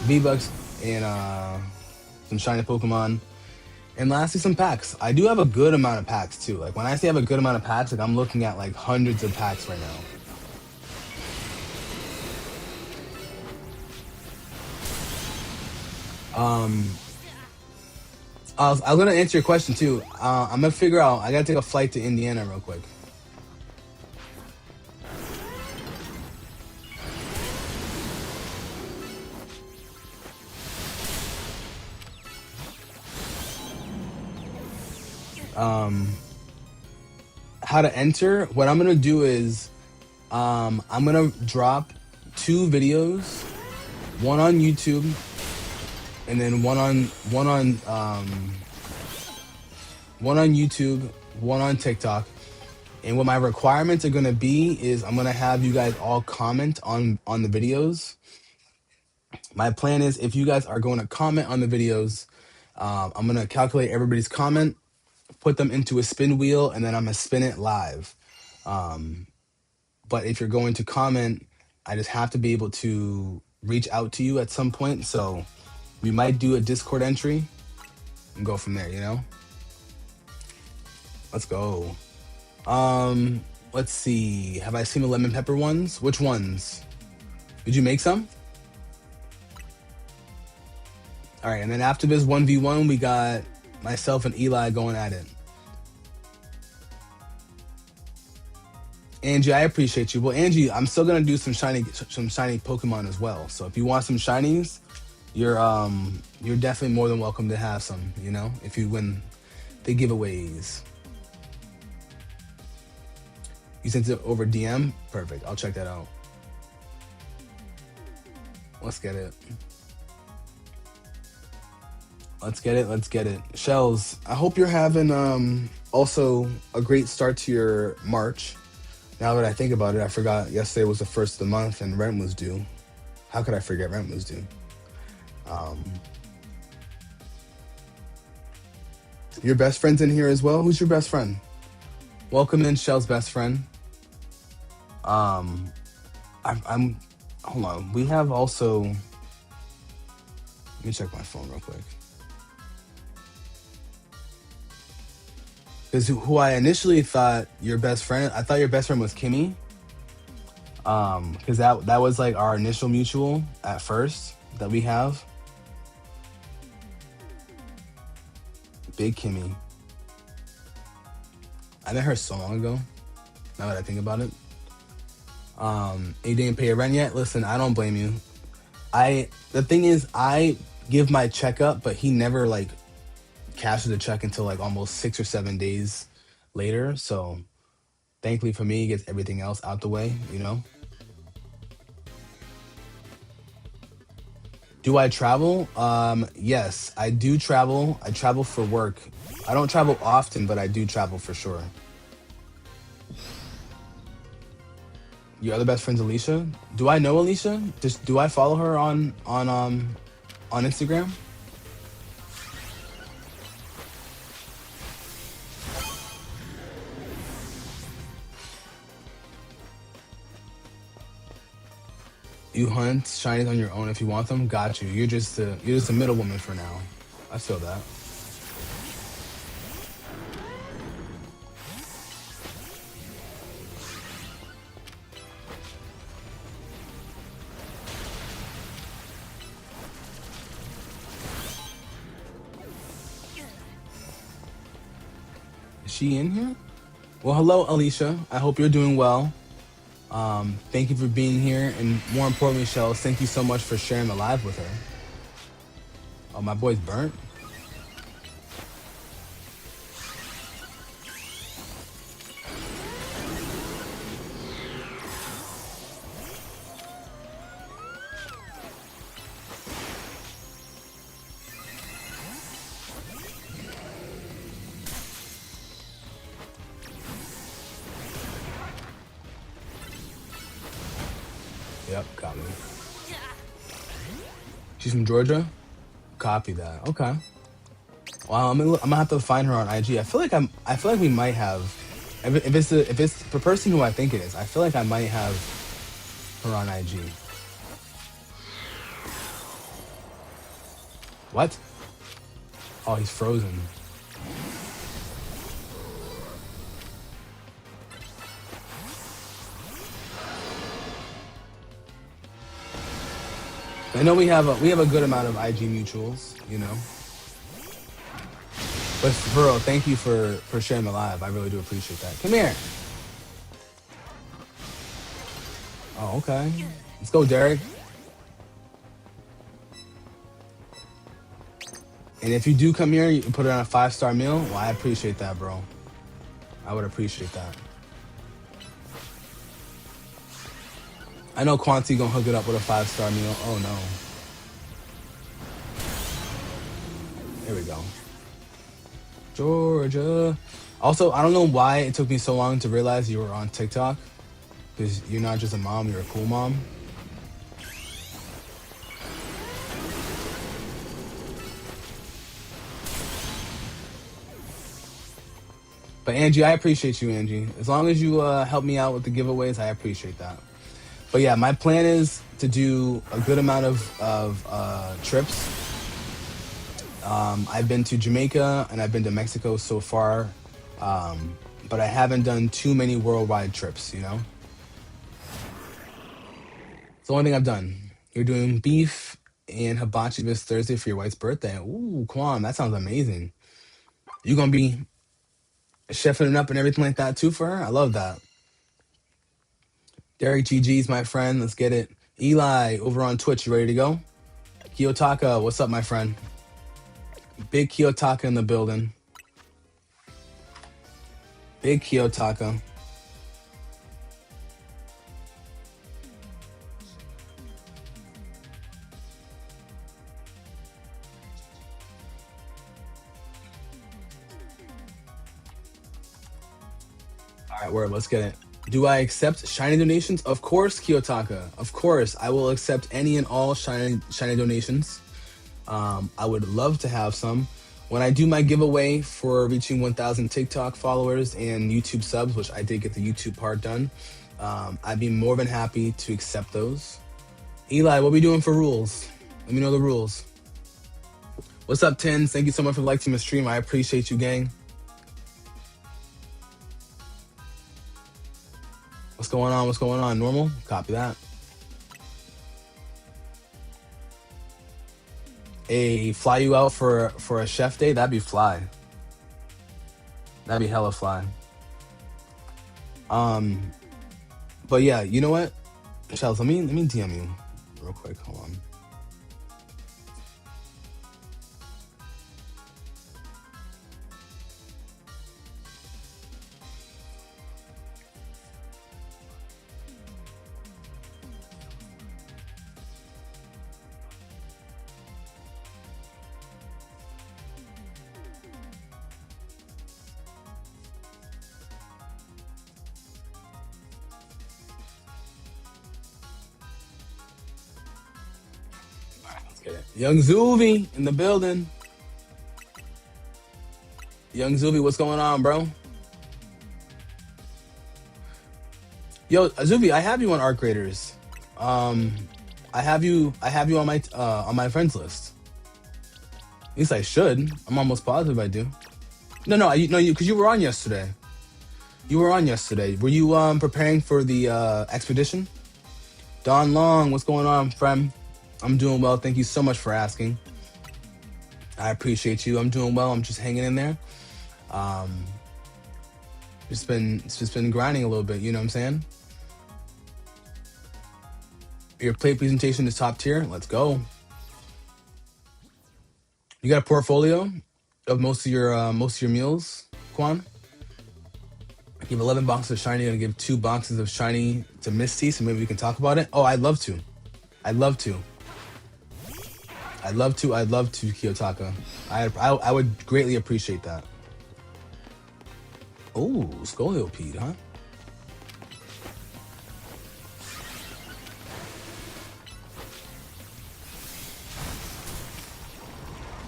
V-Bucks and some shiny Pokemon. And lastly, some packs. I do have a good amount of packs too. Like when I say I have a good amount of packs, like I'm looking at like hundreds of packs right now. I was gonna answer your question too. I'm gonna figure out. I gotta take a flight to Indiana real quick. How to enter? What I'm gonna do is, I'm gonna drop 2 videos, one on YouTube, and then one on YouTube, one on TikTok. And what my requirements are gonna be is I'm gonna have you guys all comment on the videos. My plan is, if you guys are going to comment on the videos, I'm gonna calculate everybody's comment, put them into a spin wheel, and then I'm gonna spin it live. But if you're going to comment, I just have to be able to reach out to you at some point. So we might do a Discord entry and go from there. Let's go. Let's see. Have I seen the lemon pepper ones? Which ones? Did you make some? All right, and then after this 1v1, we got myself and Eli going at it. Angie, I appreciate you. Well, Angie, I'm still gonna do some shiny Pokemon as well. So if you want some shinies, you're definitely more than welcome to have some. If you win the giveaways. You sent it over DM. Perfect. I'll check that out. Let's get it. Let's get it. Let's get it. Shells, I hope you're having also a great start to your March. Now that I think about it, I forgot yesterday was the first of the month and rent was due. How could I forget rent was due? Um, your best friend's in here as well. Who's your best friend? Welcome in, Shell's best friend. Um, I'm. Hold on. We have also. Let me check my phone real quick. Because who I initially thought your best friend, I thought your best friend was Kimmy. Because that was like our initial mutual at first that we have. Big Kimmy. I met her so long ago. Now that I think about it. And you didn't pay your rent yet. Listen, I don't blame you. The thing is, I give my check up, but he never like cashes the check until like almost 6 or 7 days later. So thankfully for me, he gets everything else out the way. Do I travel? Yes, I do travel. I travel for work. I don't travel often, but I do travel for sure. Your other best friend's Alicia. Do I know Alicia? Just do I follow her on Instagram? You hunt shinies on your own if you want them. Got you. You're just a middlewoman for now. I feel that. Is she in here? Well, hello, Alicia. I hope you're doing well. Thank you for being here, and more importantly, Shells, thank you so much for sharing the live with her. Oh, my boy's burnt. Yep, got me. She's from Georgia. Copy that. Okay. Wow, I'm gonna have to find her on IG. I feel like we might have. If it's the person who I think it is, I feel like I might have her on IG. What? Oh, he's frozen. I know we have a good amount of IG mutuals. But for real, thank you for sharing the live. I really do appreciate that. Come here. Oh, okay. Let's go, Derek. And if you do come here, you can put it on a 5-star meal. Well, I appreciate that, bro. I would appreciate that. I know Quanti gonna hook it up with a 5-star meal. Oh no. Here we go. Georgia. Also, I don't know why it took me so long to realize you were on TikTok. Because you're not just a mom, you're a cool mom. But Angie, I appreciate you, Angie. As long as you help me out with the giveaways, I appreciate that. But yeah, my plan is to do a good amount of trips. I've been to Jamaica and I've been to Mexico so far, but I haven't done too many worldwide trips. It's the only thing I've done. You're doing beef and hibachi this Thursday for your wife's birthday. Ooh, Kwam, that sounds amazing. You gonna be chefing it up and everything like that too for her? I love that. Derek GG's my friend. Let's get it. Eli over on Twitch. You ready to go? Kiyotaka, what's up, my friend? Big Kiyotaka in the building. Big Kiyotaka. All right, word. Let's get it. Do I accept shiny donations? Of course, Kiyotaka. Of course, I will accept any and all shiny donations. I would love to have some. When I do my giveaway for reaching 1,000 TikTok followers and YouTube subs, which I did get the YouTube part done, I'd be more than happy to accept those. Eli, what are we doing for rules? Let me know the rules. What's up, Tins? Thank you so much for liking the stream. I appreciate you, gang. What's going on? What's going on? Normal? Copy that. Fly you out for a chef day? That'd be fly. That'd be hella fly. But yeah, you know what? Shells, let me DM you real quick. Hold on. Young Zuvi in the building. Young Zuvi, what's going on, bro? Yo, Zuvi, I have you on Art Graders. I have you on my friends list. At least I should. I'm almost positive I do. No, because you were on yesterday. You were on yesterday. Were you preparing for the expedition? Don Long, what's going on, friend? I'm doing well. Thank you so much for asking. I appreciate you. I'm doing well. I'm just hanging in there. It's just been grinding a little bit. You know what I'm saying? Your plate presentation is top tier. Let's go. You got a portfolio of most of your meals, Quan? I give 11 boxes of shiny. I'm gonna give 2 boxes of shiny to Misty, so maybe we can talk about it. Oh, I'd love to. I'd love to, Kiyotaka. I would greatly appreciate that. Oh, Scoliopede, huh?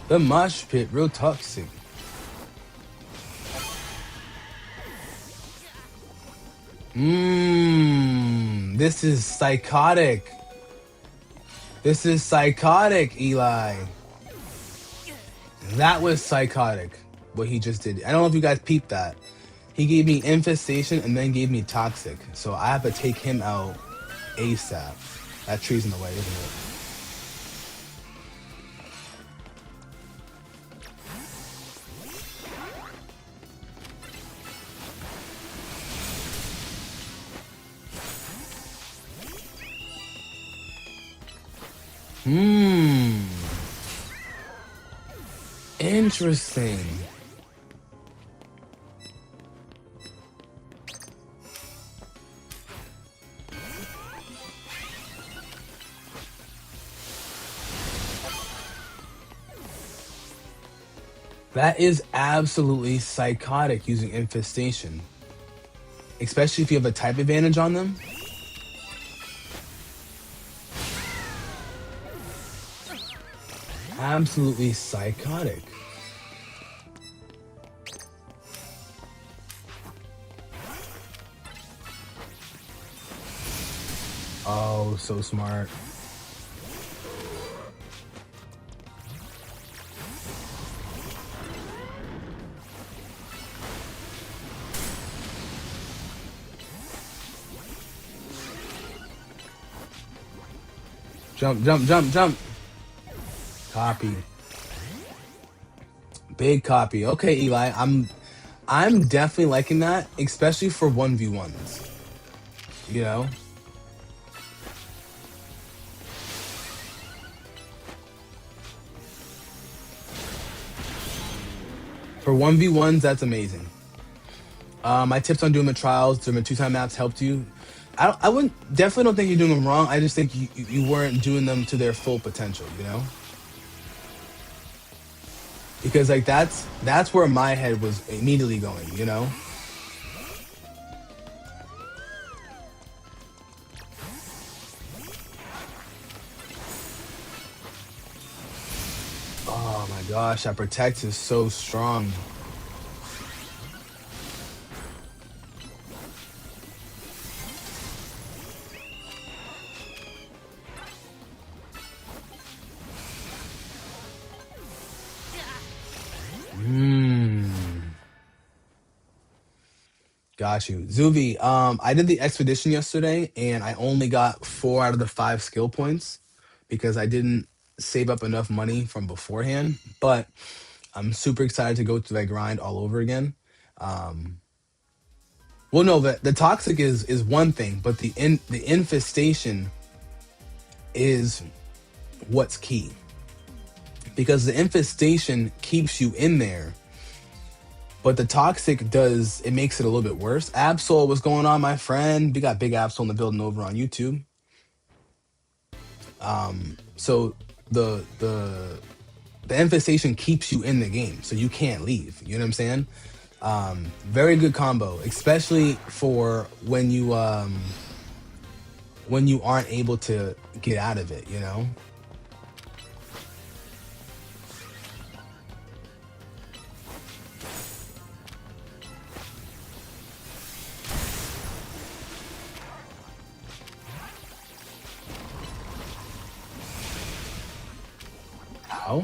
The mosh pit, real toxic. This is psychotic. This is psychotic, Eli. That was psychotic, what he just did. I don't know if you guys peeped that. He gave me Infestation and then gave me Toxic. So I have to take him out ASAP. That tree's in the way, isn't it? Interesting. That is absolutely psychotic using Infestation. Especially if you have a type advantage on them. Absolutely psychotic. Oh, so smart. Jump, jump, jump, jump. Copy. Big copy. Okay, Eli. I'm definitely liking that, especially for 1v1s. You know? For 1v1s, that's amazing. My tips on doing the trials, doing the two-time maps helped you. I wouldn't definitely don't think you're doing them wrong. I just think you weren't doing them to their full potential, you know? Because like that's where my head was immediately going, you know? Oh my gosh, that protect is so strong. Mm, got you. Zuvi, I did the expedition yesterday and I only got 4 out of the 5 skill points because I didn't save up enough money from beforehand. But I'm super excited to go through that grind all over again. Um, well, no, the toxic is one thing, but the infestation is what's key because the infestation keeps you in there, but the toxic does it makes it a little bit worse. Absol, what's going on, my friend? We got big Absol in the building over on YouTube. So the infestation keeps you in the game, so you can't leave. You know what I'm saying? Very good combo, especially for when you aren't able to get out of it. You know? How?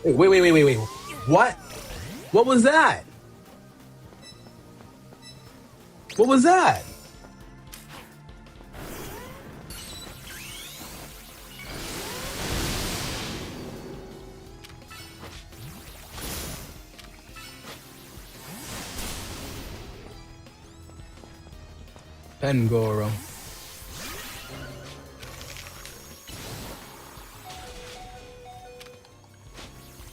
Wait. What? What was that? What was that? Pengoro.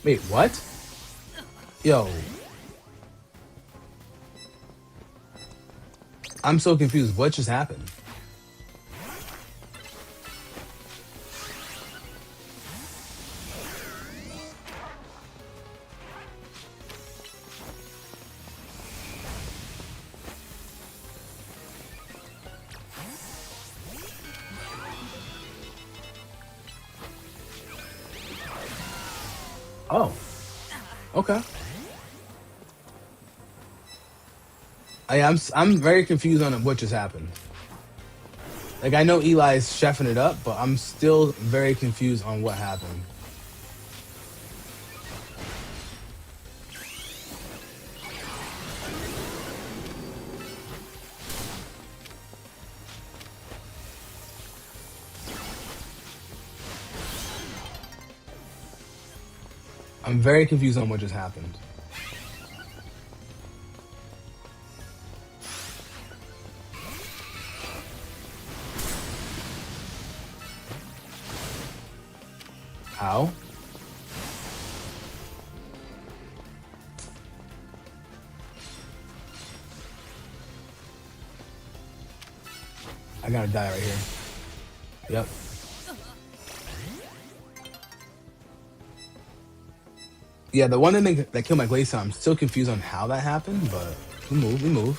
Wait, what? Yo, I'm so confused. What just happened? Oh, okay. I'm very confused on what just happened. Like I know Eli's chefing it up, but I'm still very confused on what happened. I'm very confused on what just happened. How? I gotta die right here. Yep. Yeah, the one thing that killed my glaze, I'm still confused on how that happened, but we move, we move,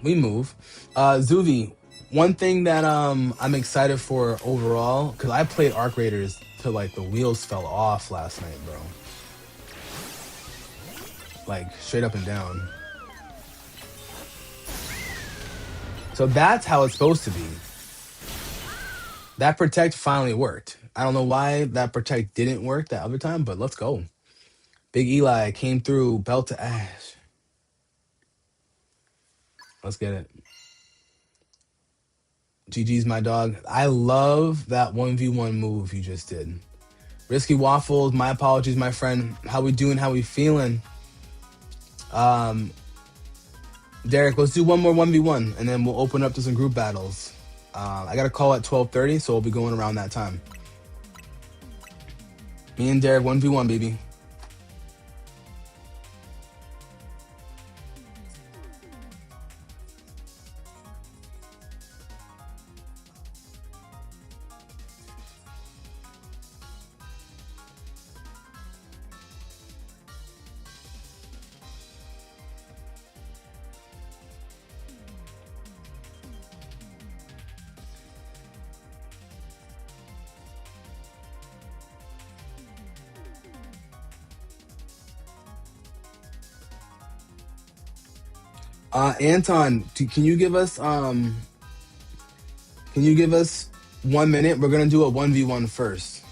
we move. Zuvi, one thing that I'm excited for overall, because I played Arc Raiders till like the wheels fell off last night, bro. Like straight up and down. So that's how it's supposed to be. That protect finally worked. I don't know why that protect didn't work that other time, but let's go. Big Eli came through, belt to ash. Let's get it. GG's my dog. I love that 1v1 move you just did. Risky Waffles, my apologies, my friend. How we doing? How we feeling? Um, Derek, let's do one more 1v1 and then we'll open up to some group battles. I got a call at 12:30, so we'll be going around that time. Me and Derek 1v1, baby. Anton, can you give us 1 minute? We're gonna do a 1v1 first.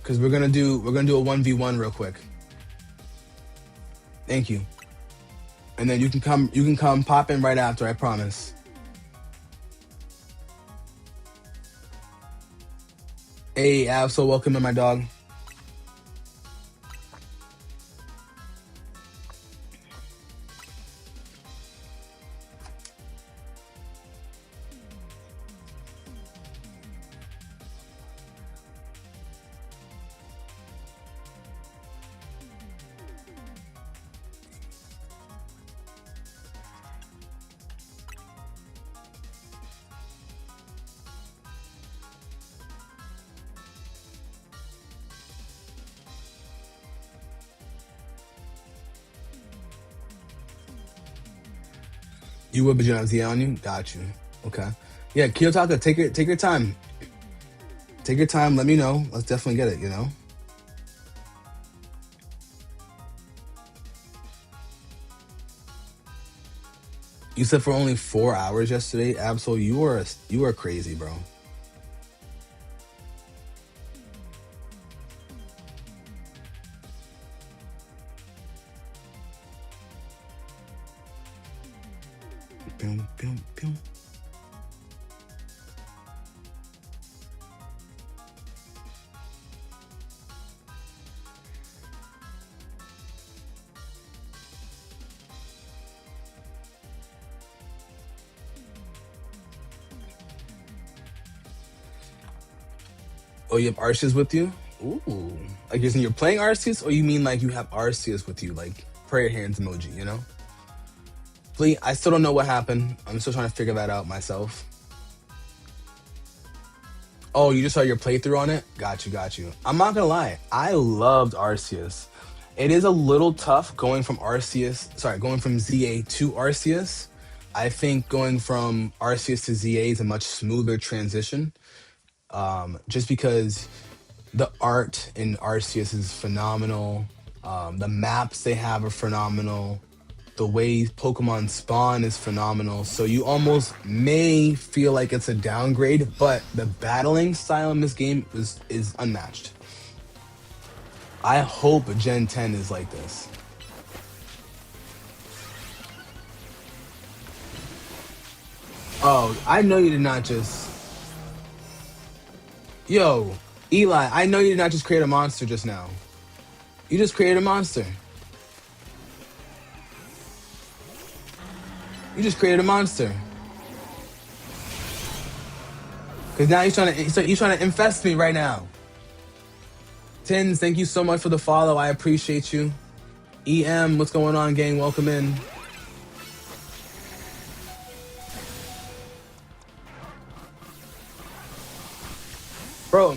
Cause we're gonna do a 1v1 real quick. Thank you. And then you can come pop in right after, I promise. Hey, Ab, welcome in, my dog. You would, but you don't have Z on you? Got you. Okay. Yeah, Kiyotaka, take your time. Take your time, let me know. Let's definitely get it, you know? You said for only 4 hours yesterday? Absol, you are crazy, bro. Boom, boom, boom. Oh, you have Arceus with you? Ooh. Like, isn't you're playing Arceus, or you mean like you have Arceus with you, like prayer hands emoji, you know? Please, I still don't know what happened. I'm still trying to figure that out myself. Oh, you just saw your playthrough on it? Got you, got you. I'm not gonna lie, I loved Arceus. It is a little tough going from ZA to Arceus. I think going from Arceus to ZA is a much smoother transition. Just because the art in Arceus is phenomenal. The maps they have are phenomenal. The way Pokemon spawn is phenomenal. So you almost may feel like it's a downgrade, but the battling style in this game is unmatched. I hope Gen 10 is like this. Oh, I know you did not just... Yo, Eli, I know you did not just create a monster just now. You just created a monster. You just created a monster. Cause now he's trying to infest me right now. Tins, thank you so much for the follow. I appreciate you. EM, what's going on, gang? Welcome in. Bro,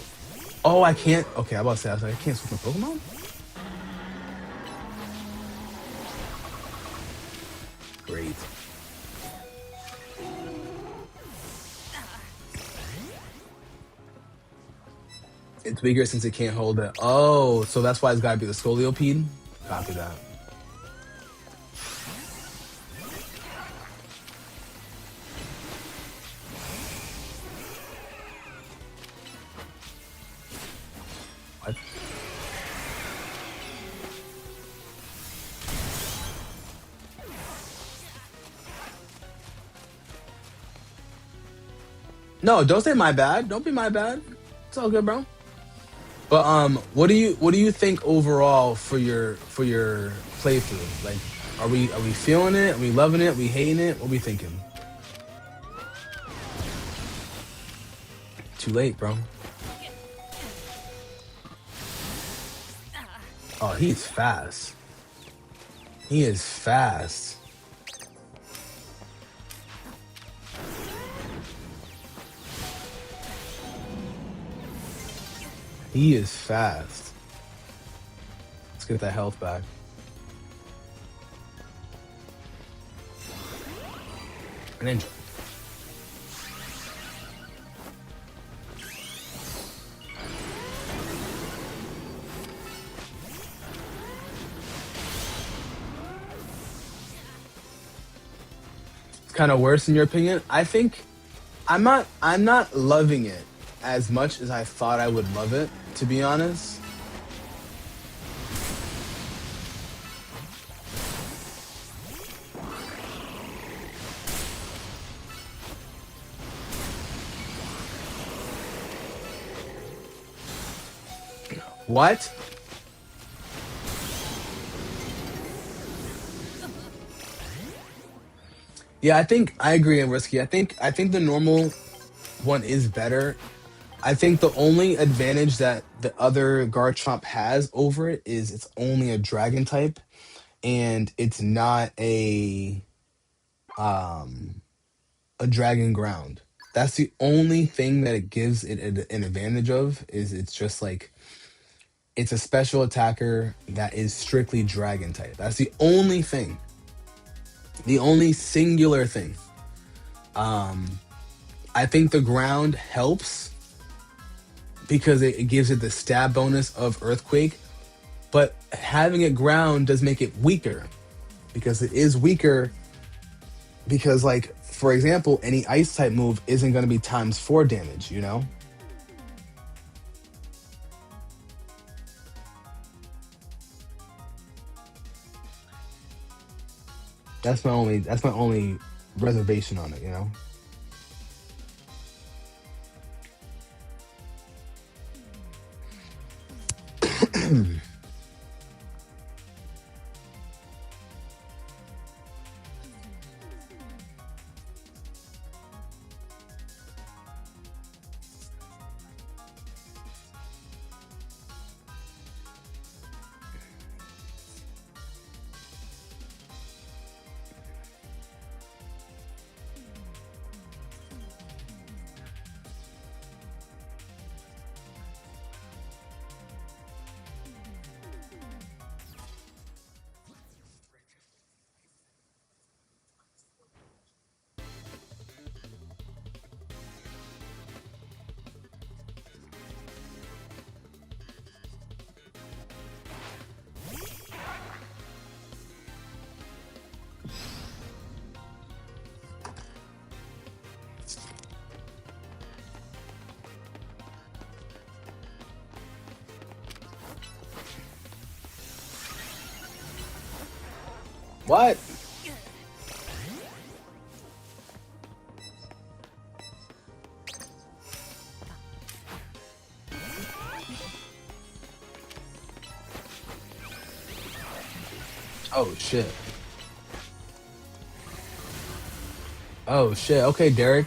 oh, I can't. Okay, I'm about to say, I can't switch my Pokemon? Great. It's bigger since it can't hold it. Oh, so that's why it's gotta be the Scolipede? Copy that. What? No, don't say my bad. Don't be my bad. It's all good, bro. But what do you think overall for your playthrough? Like, are we feeling it? Are we loving it? Are we hating it? What we thinking? Too late, bro. Oh, he's fast. He is fast. He is fast. Let's get that health back. An injury. It's kind of worse in your opinion. I think I'm not loving it as much as I thought I would love it, to be honest. What? Yeah, I think I agree in Risky. I think the normal one is better. I think the only advantage that the other Garchomp has over it is it's only a dragon type and it's not um a dragon ground. That's the only thing that it gives it an advantage of is it's just like it's a special attacker that is strictly dragon type. That's the only thing. The only singular thing. Um I think the ground helps because it gives it the stab bonus of earthquake, but having it ground does make it weaker because it is weaker because like for example any ice type move isn't going to be times 4 damage, you know. That's my only reservation on it, you know. What? Oh shit. Oh shit. Okay, Derek.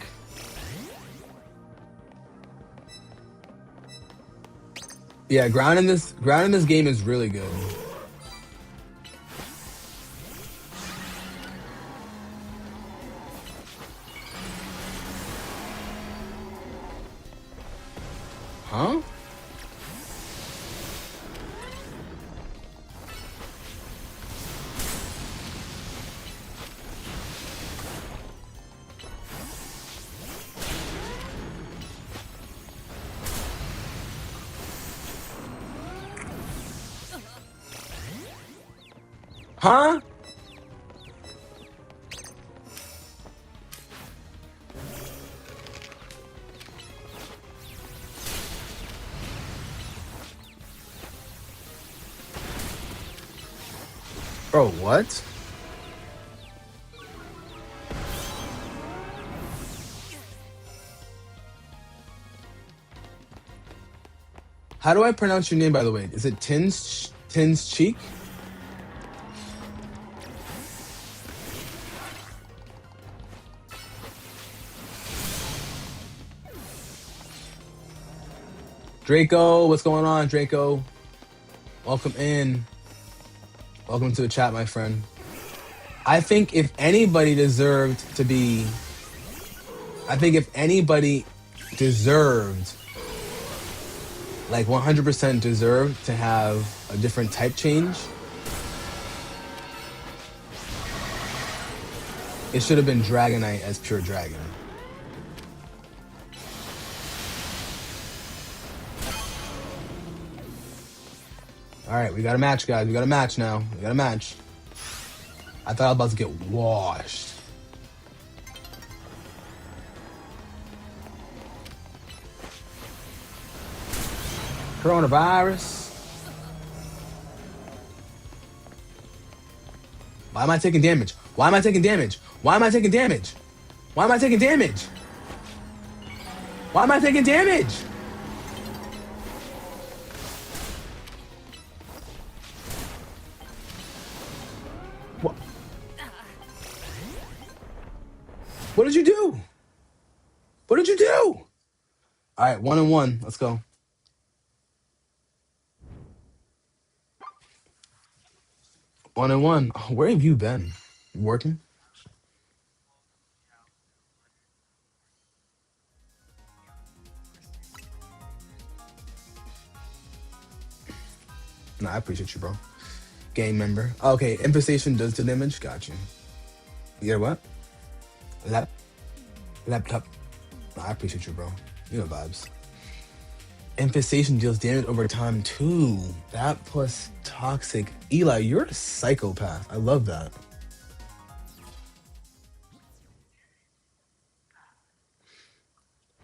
Yeah, ground in this game is really good. Huh? Huh? Bro, what? How do I pronounce your name, by the way? Is it Tins Cheek? Draco, what's going on, Draco? Welcome in. Welcome to the chat, my friend. I think if anybody deserved to be, I think if anybody deserved, like 100% deserved to have a different type change, it should have been Dragonite as pure dragon. All right, we got a match, guys. We got a match now. We got a match. I thought I was about to get washed. Coronavirus. Why am I taking damage? Why am I taking damage? Why am I taking damage? Why am I taking damage? Why am I taking damage? What did you do? What did you do? All right, 1-1. Let's go. 1-1. Oh, where have you been? Working? No, I appreciate you, bro. Game member. Okay, infestation does the damage. Got you. You know what? Laptop. No, I appreciate you, bro. You know vibes. Infestation deals damage over time too. That plus toxic. Eli, you're a psychopath. I love that.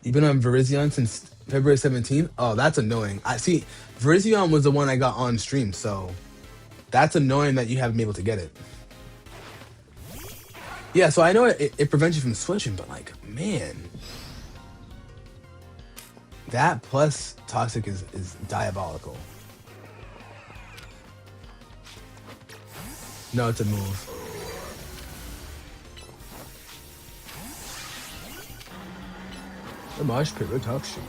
You've been on Virizion since February 17th? Oh, that's annoying. I see. Virizion was the one I got on stream, so that's annoying that you haven't been able to get it. Yeah, so I know it prevents you from switching, but like, man, that plus toxic is diabolical. No, it's a move. The mosh pit, what talk shit.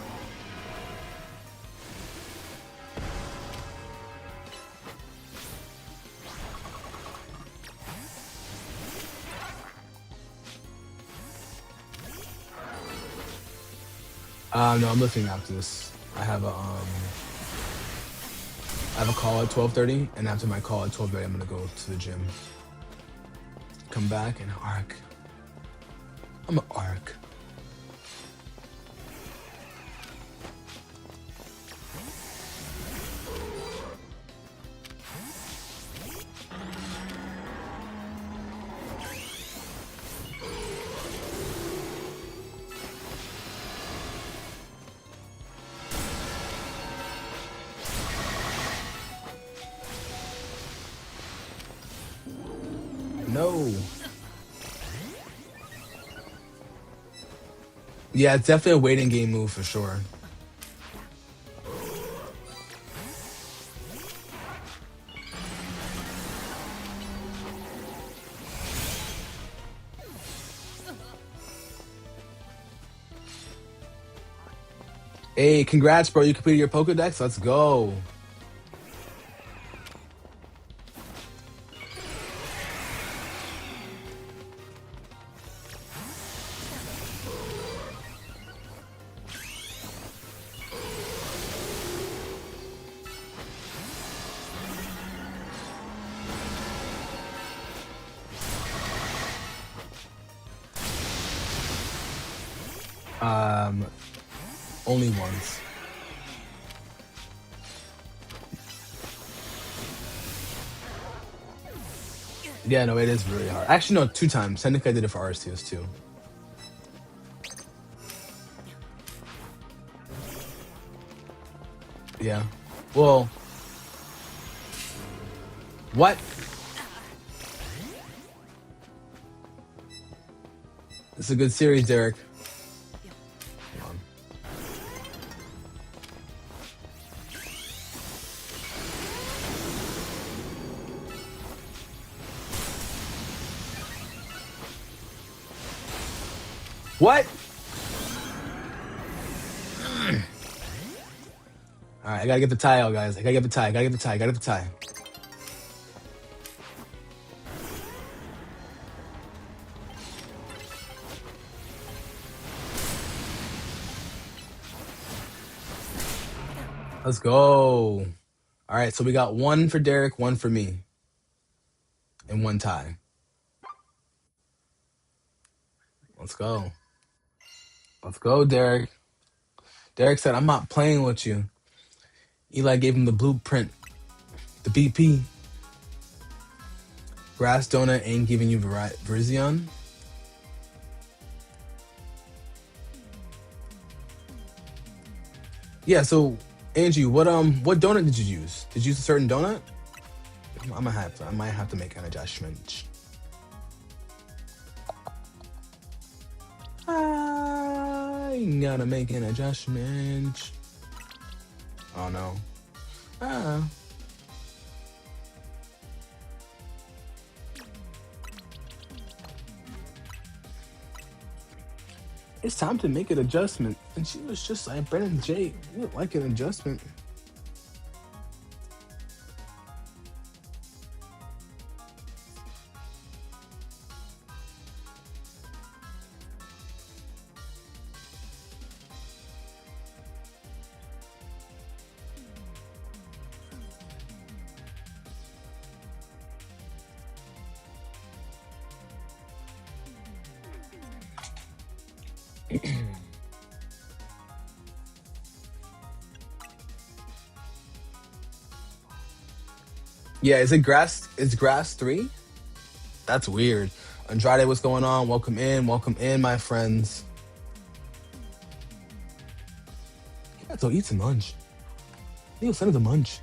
No, I'm listening after this. I have a call at 12:30, and after my call at 12:30, I'm gonna go to the gym. Come back and arc. I'm an arc. No. Yeah, it's definitely a waiting game move for sure. Hey, congrats, bro. You completed your Pokedex. Let's go. Only once. Yeah, no, it is really hard. Actually, no, 2 times. Technically, I did it for RSTS too. Yeah. Well, what? It's a good series, Derek. Hold on. What? All right, I gotta get the tie out, guys. I gotta get the tie. I gotta get the tie. I gotta get the tie. Let's go. All right, so we got one for Derek, one for me, and one tie. Let's go. Let's go, Derek. Derek said, I'm not playing with you. Eli gave him the blueprint, the BP. Grass donut ain't giving you Virizion. Yeah, so Angie, what donut did you use? Did you use a certain donut? I might have to make an adjustment. I gotta make an adjustment. Oh no. Ah. It's time to make an adjustment. And she was just like, Brennan J, you don't like an adjustment. Yeah, is it grass? Is grass 3? That's weird. Andrade, what's going on? Welcome in, my friends. Yeah, so eat some lunch. Neil, send us a munch.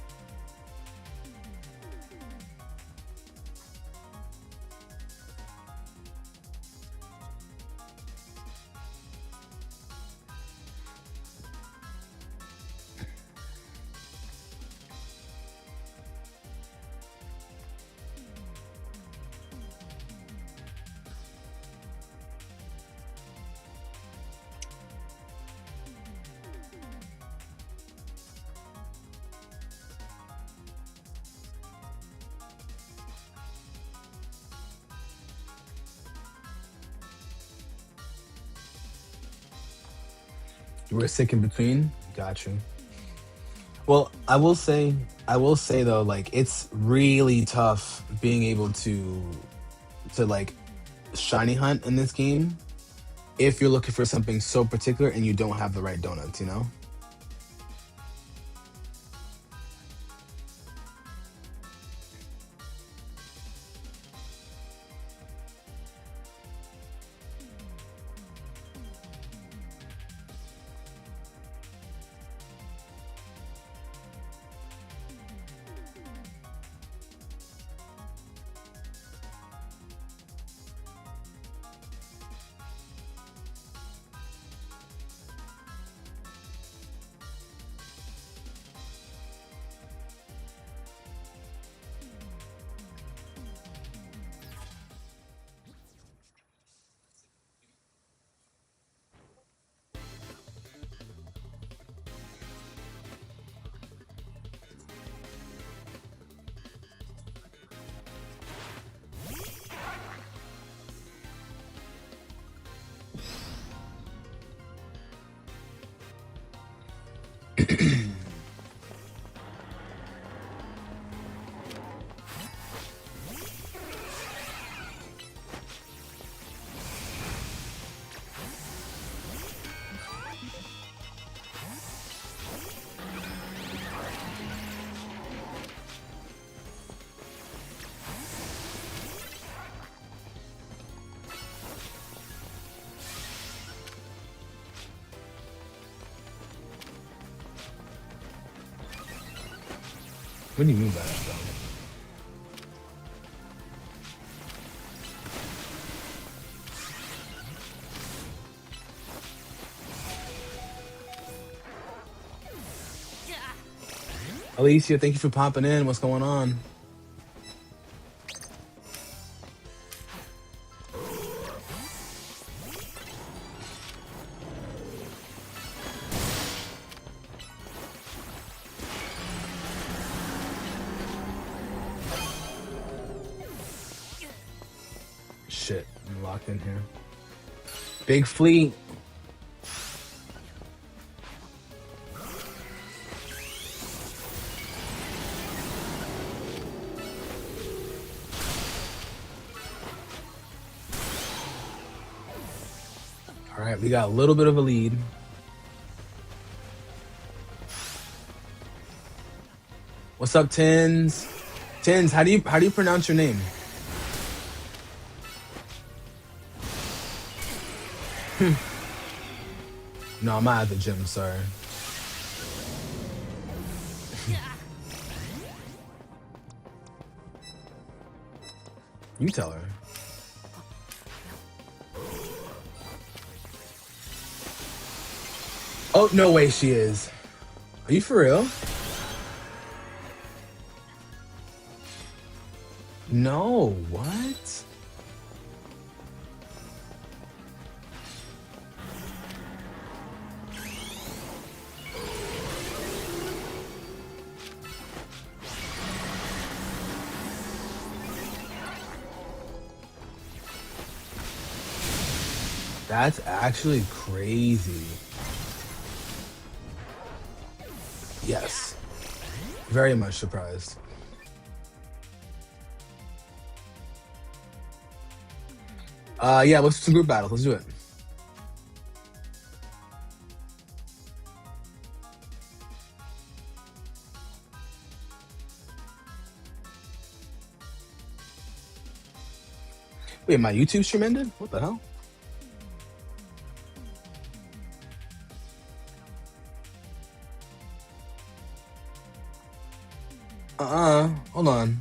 You were sick in between. Got you. Well, I will say though, like it's really tough being able to like shiny hunt in this game if you're looking for something so particular and you don't have the right donuts, you know? What do you mean by that, though? Alicia, thank you for popping in. What's going on? locked in here. Big fleet. All right, we got a little bit of a lead. What's up, Tins? Tins, how do you pronounce your name? No, I'm not at the gym, sorry. You tell her. Oh, no way she is. Are you for real? No, what? That's actually crazy. Yes. Very much surprised. Yeah, let's do some group battles. Let's do it. Wait, my YouTube stream ended? What the hell? Hold on.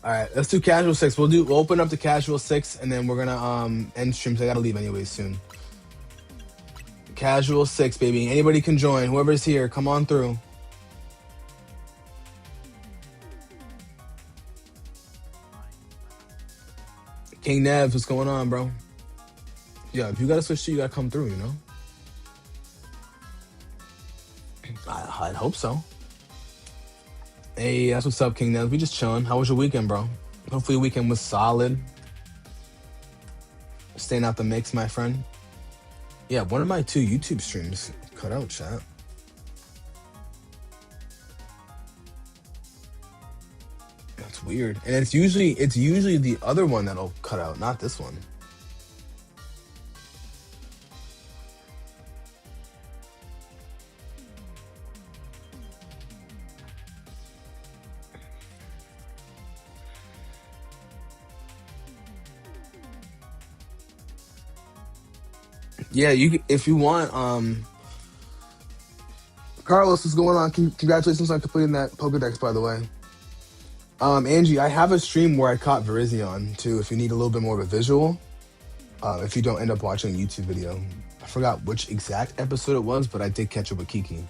All right, let's do casual 6. We'll open up the casual 6 and then we're gonna end streams. I gotta leave anyways soon. Casual 6, baby. Anybody can join. Whoever's here, come on through. King Nevs, what's going on, bro? Yeah, if you gotta switch to, you gotta come through, you know? I'd hope so. Hey, that's what's up, King Nevs. We just chilling. How was your weekend, bro? Hopefully your weekend was solid. Staying out the mix, my friend. Yeah, one of my 2 YouTube streams cut out, chat. That's weird. And it's usually the other one that'll cut out, not this one. Yeah, if you want, Carlos, what's going on? Congratulations on completing that Pokedex, by the way. Angie, I have a stream where I caught Virizion too, if you need a little bit more of a visual. If you don't end up watching a YouTube video. I forgot which exact episode it was, but I did catch up with Kiki.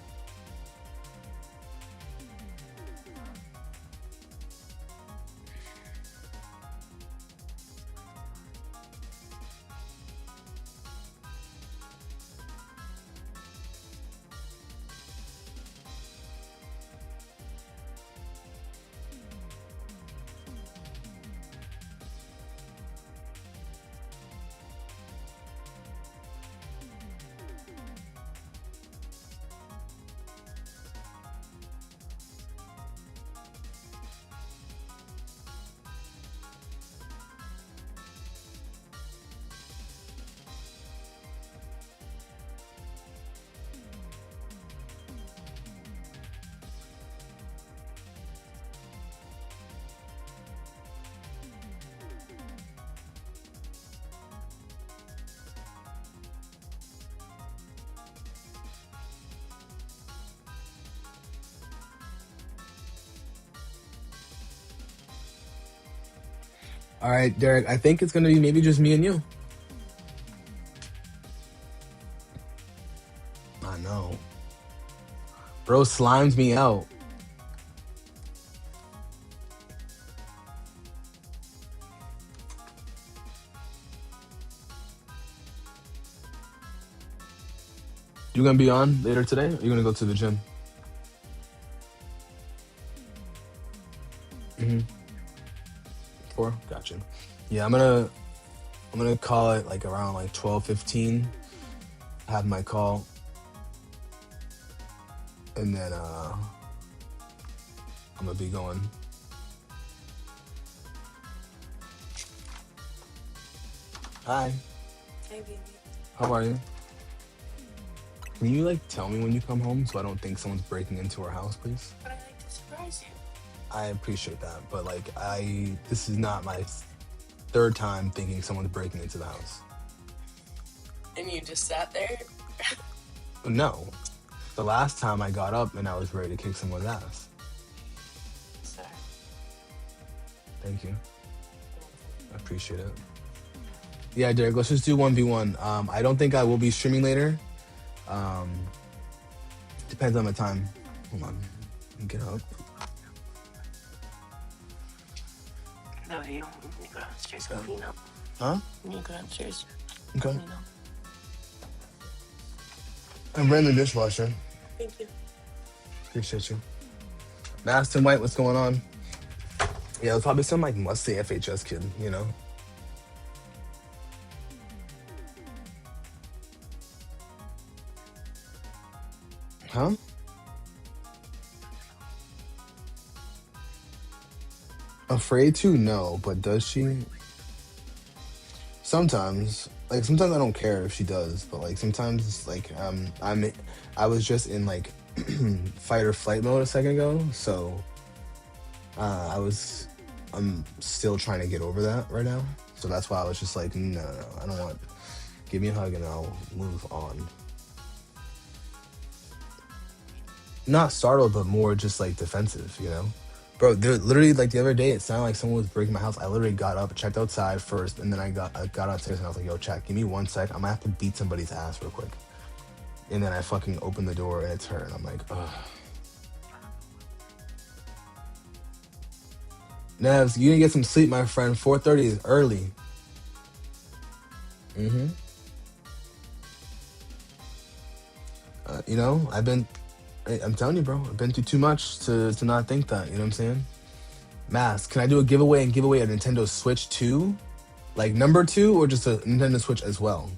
All right, Derek, I think it's going to be maybe just me and you. I know. Bro slimed me out. You gonna be on later today? Or are you gonna go to the gym? 4? Gotcha. Yeah, I'm gonna call it like around like 12:15. Have my call, and then I'm gonna be going. Hi, Hi, baby. how are you? Can you like tell me when you come home so I don't think someone's breaking into our house, please? But I like to surprise you. I appreciate that, but like this is not my third time thinking someone's breaking into the house. And you just sat there? No, the last time I got up and I was ready to kick someone's ass. Sorry. Thank you. I appreciate it. Yeah, Derek, let's just do 1v1. I don't think I will be streaming later. Um, Depends on the time. Hold on. Let me get up. No, you go downstairs and clean up. Huh? You go downstairs. Okay. Clean up. I ran the dishwasher. Thank you. Appreciate you. Maston White, what's going on? Yeah, it was probably some like musty FHS kid, you know? Huh? Afraid to? No, but does she? Sometimes. Like sometimes I don't care if she does, but like sometimes it's like I was just in like fight or flight mode a second ago, so I'm still trying to get over that right now. So that's why I was just like, no, I don't want. Give me a hug and I'll move on. Not startled, but more just like defensive, you know? Bro, literally like the other day, it sounded like someone was breaking my house. I literally got up, checked outside first, and then I got upstairs and I was like, yo, chat, give me 1 sec. I'm gonna have to beat somebody's ass real quick. And then I fucking opened the door and it's her, and I'm like, ugh. Nevs, you didn't get some sleep, my friend. 4:30 is early. Mm-hmm. You know, I'm telling you, bro, I've been through too much to not think that. You know what I'm saying? Mass, can I do a giveaway and give away a Nintendo Switch 2? Like number 2 or just a Nintendo Switch as well?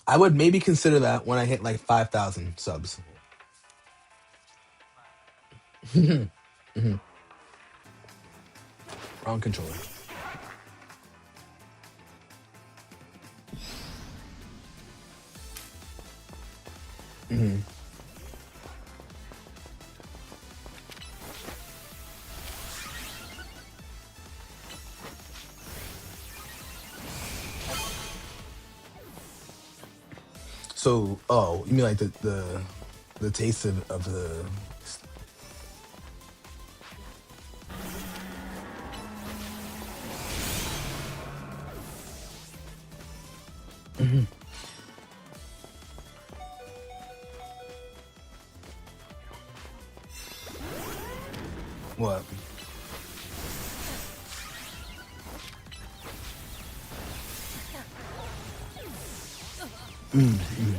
I would maybe consider that when I hit like 5,000 subs. Wrong controller. Mm-hmm. So, oh, you mean like the taste of the. Mhm. What? Mm-hmm.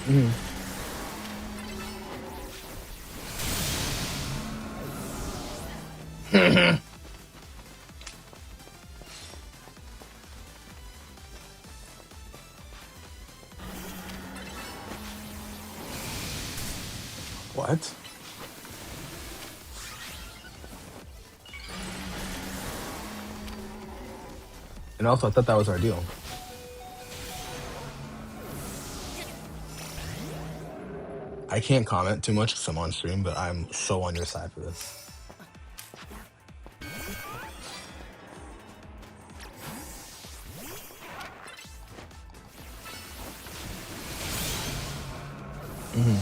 Mm-hmm. What? And also, I thought that was our deal. I can't comment too much because I'm on stream, but I'm so on your side for this. Mm-hmm.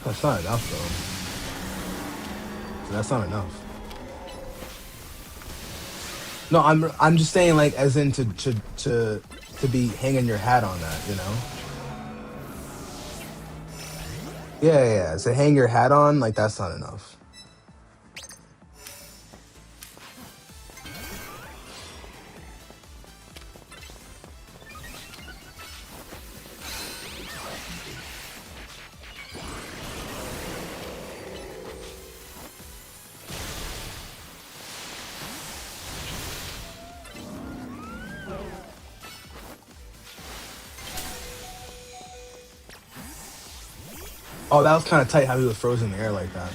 That's not enough though. That's not enough. No, I'm just saying like as in to be hanging your hat on that, you know? Yeah, yeah, yeah. To hang your hat on, like that's not enough. Oh, that was kind of tight how he was frozen in the air like that.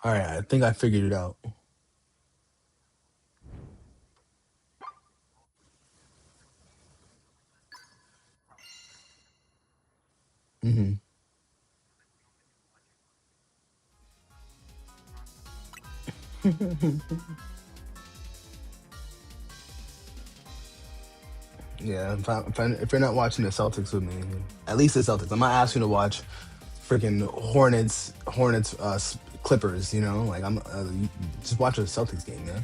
All right, I think I figured it out. Hmm. Yeah, if you're not watching the Celtics with me, at least the Celtics. I'm not asking you to watch freaking Hornets, Clippers. You know, like just watch a Celtics game. Yeah,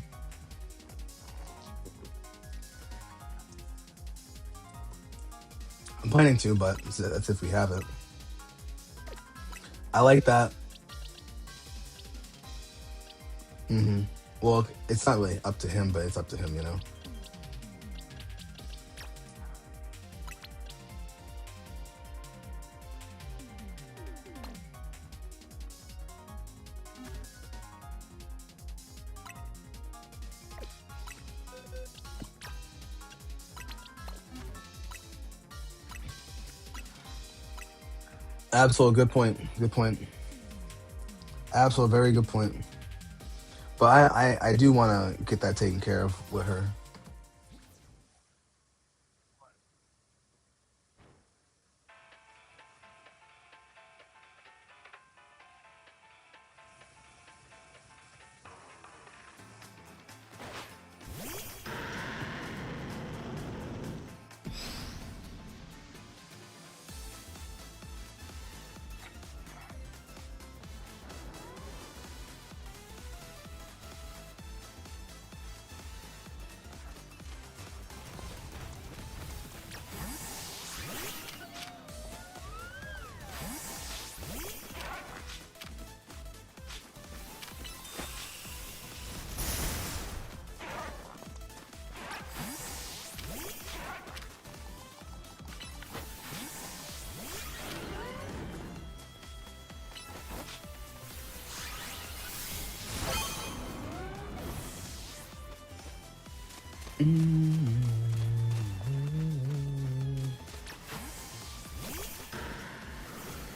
I'm planning to, but that's if we have it. I like that. Hmm. Well, it's not really up to him, but it's up to him. You know. Absolute good point. Good point. Absolute very good point. But I do want to get that taken care of with her.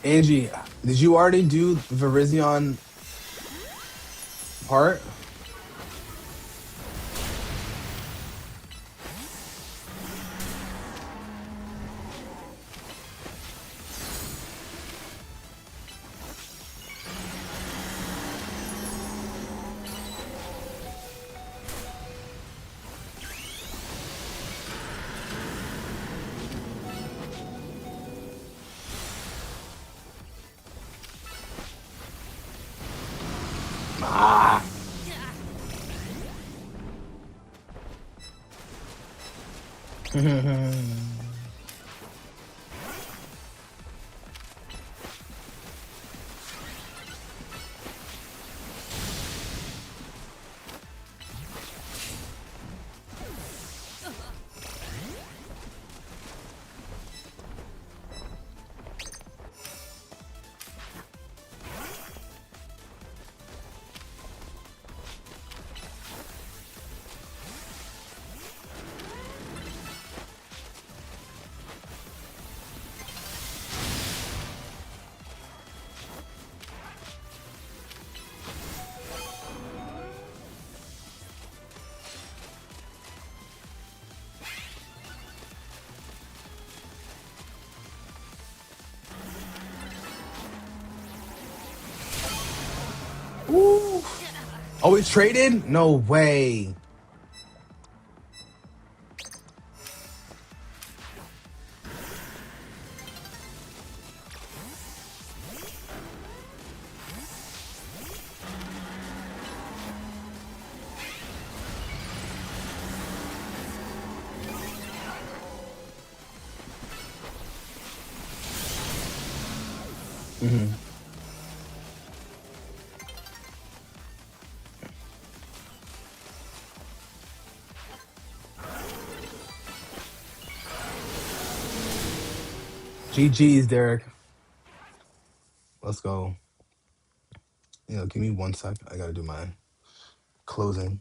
Angie, did you already do the Virizion part? Ah. Oh, it's traded? No way. Hmm. GG's, Derek. Let's go. Give me 1 sec. I gotta do my closing.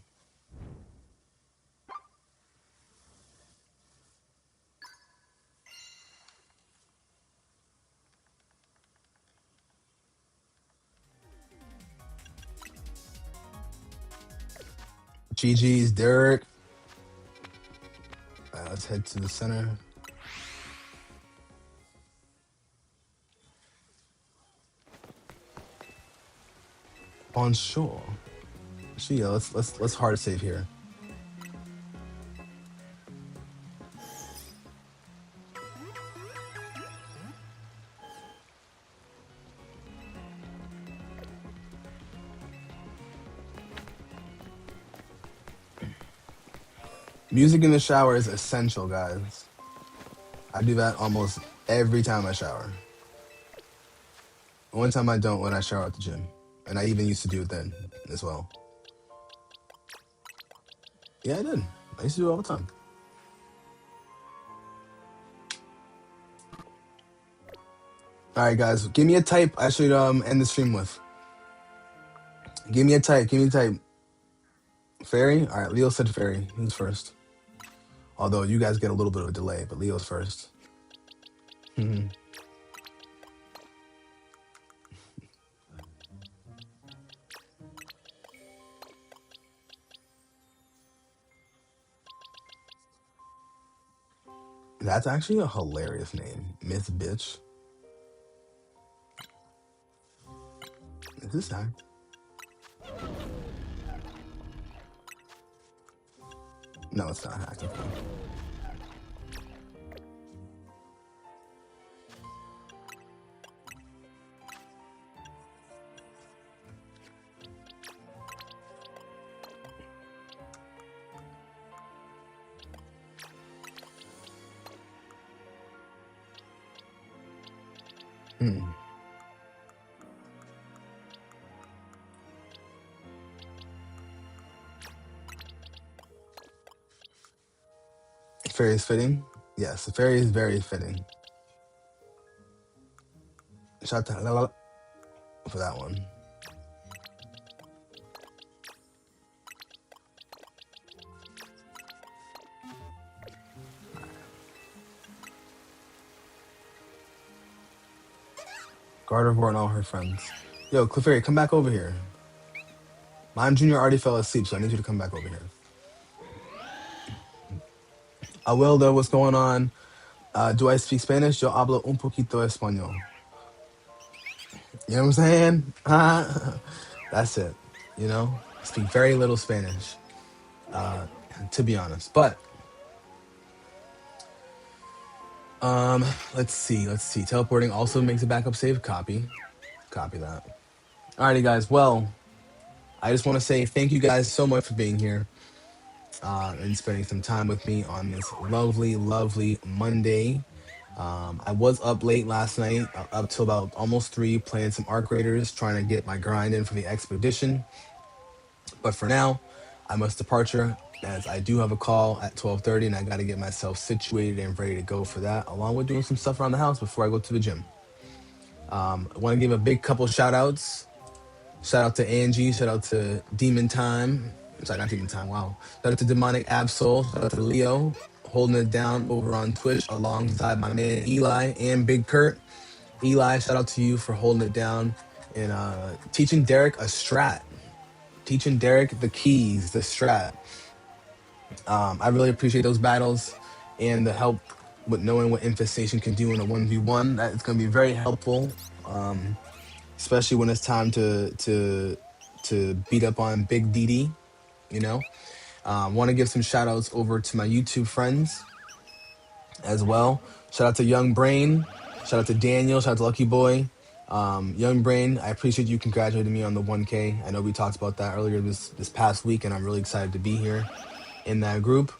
GG's, Derek. Let's head to the center. On shore. So yeah, let's hard save here. Music in the shower is essential, guys. I do that almost every time I shower. One time I don't when I shower at the gym. And I even used to do it then as well. Yeah, I did. I used to do it all the time. All right, guys, give me a type I should end the stream with. Give me a type. Give me a type. Fairy? All right, Leo said fairy. Who's first? Although you guys get a little bit of a delay, but Leo's first. Mhm. That's actually a hilarious name. Miss Bitch. Is this hacked? No, it's not hacked. Okay. Hmm. Fairy is fitting? Yes, the fairy is very fitting. Shout out to for that one. Gardevoir and all her friends. Yo, Clefairy, come back over here. Mime Jr. already fell asleep, so I need you to come back over here. Awilda, what's going on? Do I speak Spanish? Yo hablo un poquito español. You know what I'm saying? That's it. I speak very little Spanish, uh, to be honest. But um, let's see. Let's see. Teleporting also makes a backup save. Copy that. Alrighty, guys. Well, I just want to say thank you guys so much for being here and spending some time with me on this lovely, lovely Monday. I was up late last night, up till about almost 3, playing some Arc Raiders, trying to get my grind in for the expedition. But for now, I must departure as I do have a call at 12:30, and I got to get myself situated and ready to go for that, along with doing some stuff around the house before I go to the gym. I want to give a big couple shout outs. Shout out to Angie. Shout out to Demon Time. Sorry, not Demon Time. Wow. Shout out to Demonic Absol. Shout out to Leo, holding it down over on Twitch alongside my man Eli and Big Kurt. Eli, shout out to you for holding it down and teaching Derek a strat. Teaching Derek the keys, the strat. I really appreciate those battles and the help with knowing what Infestation can do in a 1v1. That is going to be very helpful, especially when it's time to to beat up on Big DD. You know, want to give some shout outs over to my YouTube friends as well. Shout out to Young Brain. Shout out to Daniel. Shout out to Lucky Boy. Young Brain, I appreciate you congratulating me on the 1K. I know we talked about that earlier this past week, and I'm really excited to be here in that group.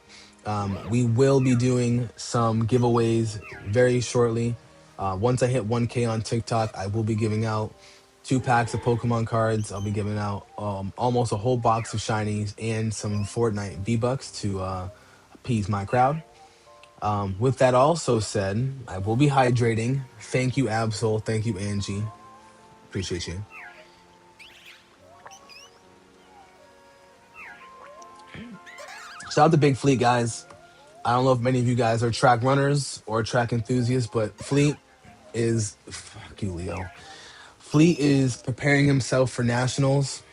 We will be doing some giveaways very shortly. Once I hit 1K on TikTok, I will be giving out 2 packs of Pokemon cards. I'll be giving out almost a whole box of shinies and some Fortnite V-Bucks to appease my crowd. With that also said, I will be hydrating. Thank you, Absol. Thank you, Angie. Appreciate you. Shout out to Big Fleet, guys. I don't know if many of you guys are track runners or track enthusiasts, but Fleet is fuck you, Leo. Fleet is preparing himself for nationals.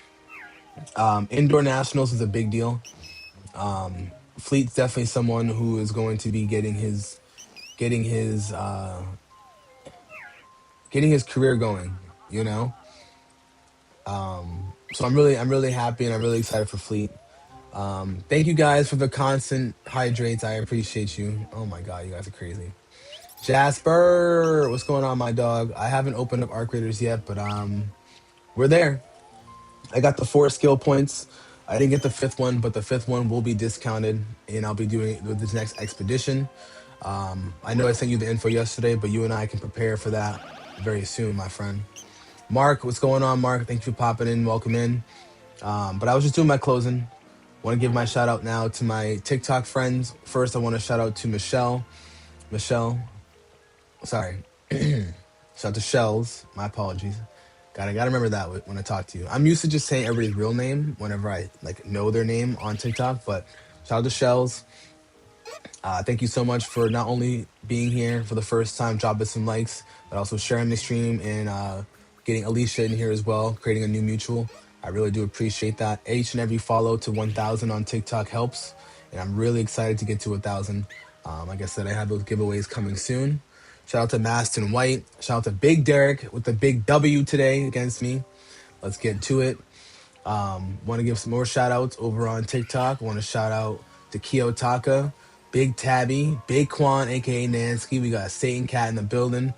Indoor nationals is a big deal. Fleet's definitely someone who is going to be getting his getting his career going. You know, so I'm really happy and I'm really excited for Fleet. Thank you guys for the constant hydrates. I appreciate you. Oh my god, you guys are crazy. Jasper, what's going on, my dog? I haven't opened up Arc Raiders yet, but we're there. I got the 4 skill points. I didn't get the fifth one, but the fifth one will be discounted, and I'll be doing it with this next expedition. I know I sent you the info yesterday, but you and I can prepare for that very soon, my friend. Mark, what's going on, Mark? Thank you for popping in. Welcome in. But I was just doing my closing. Want to give my shout out now to my TikTok friends. First, I want to shout out to Michelle. Michelle, sorry. Shout out to Shells. My apologies. Gotta remember that when I talk to you. I'm used to just saying everybody's real name whenever I like know their name on TikTok. But shout out to Shells. Thank you so much for not only being here for the first time, dropping some likes, but also sharing the stream and getting Alicia in here as well, creating a new mutual. I really do appreciate that. Each and every follow to 1,000 on TikTok helps, and I'm really excited to get to 1,000. Like I said, I have those giveaways coming soon. Shout out to Maston White. Shout out to Big Derek with the big W today against me. Let's get to it. Want to give some more shout outs over on TikTok. Want to shout out to Kiyotaka, Big Tabby, Big Quan, aka Nansky. We got Satan Cat in the building.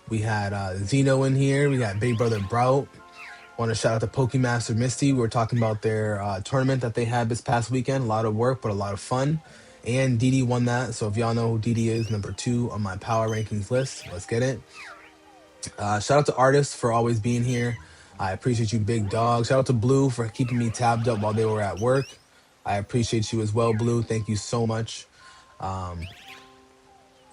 We had Zeno in here. We got Big Brother Brout. Want to shout out to Pokemaster Misty. We were talking about their tournament that they had this past weekend. A lot of work, but a lot of fun. And Didi won that. So if y'all know who Didi is, number 2 on my power rankings list. Let's get it. Shout out to artists for always being here. I appreciate you, Big Dog. Shout out to Blue for keeping me tabbed up while they were at work. I appreciate you as well, Blue. Thank you so much.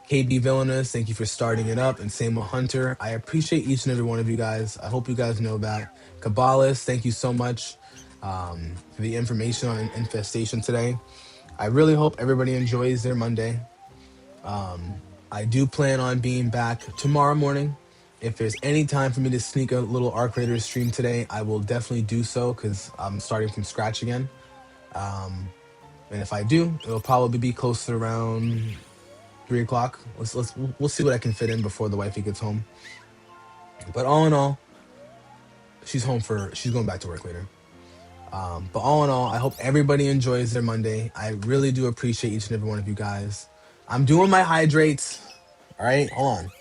KB Villainous, thank you for starting it up. And same with Hunter. I appreciate each and every one of you guys. I hope you guys know that. Kabbalis, thank you so much for the information on infestation today. I really hope everybody enjoys their Monday. I do plan on being back tomorrow morning. If there's any time for me to sneak a little Arc Raiders stream today, I will definitely do so because I'm starting from scratch again. And if I do, it'll probably be close to around 3 o'clock. We'll see what I can fit in before the wifey gets home. But all in all, she's going back to work later. But all in all, I hope everybody enjoys their Monday. I really do appreciate each and every one of you guys. I'm doing my hydrates. All right, hold on.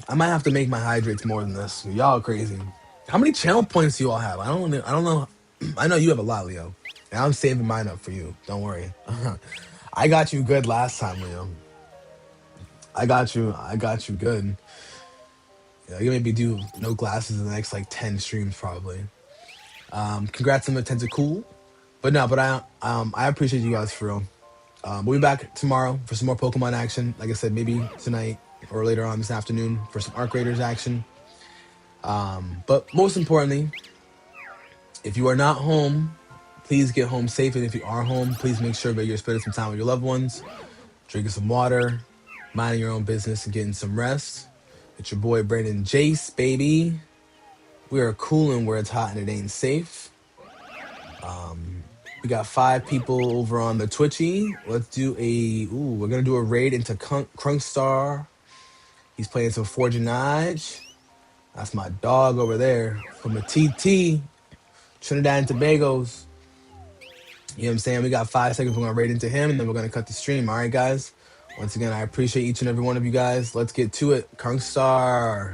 I might have to make my hydrates more than this. Y'all are crazy. How many channel points do you all have? I don't know. I know you have a lot, Leo. And I'm saving mine up for you. Don't worry. I got you good last time, Leo. I got you good. Yeah, you maybe do no glasses in the next like 10 streams probably. Congrats on the tentacle. But I appreciate you guys for real. We'll be back tomorrow for some more Pokemon action. Like I said, maybe tonight or later on this afternoon for some Arc Raiders action. But most importantly, if you are not home, please get home safe. And if you are home, please make sure that you're spending some time with your loved ones, drinking some water, minding your own business, and getting some rest. It's your boy Brandon Jace, baby. We are cooling where it's hot and it ain't safe. We got 5 people over on the Twitchy. Let's do we're gonna do a raid into Crunkstar. He's playing some Fortune Notch. That's my dog over there from the TT, Trinidad and Tobago's. You know what I'm saying? We got 5 seconds. We're going to raid into him, and then we're going to cut the stream. All right, guys? Once again, I appreciate each and every one of you guys. Let's get to it. Kung Star.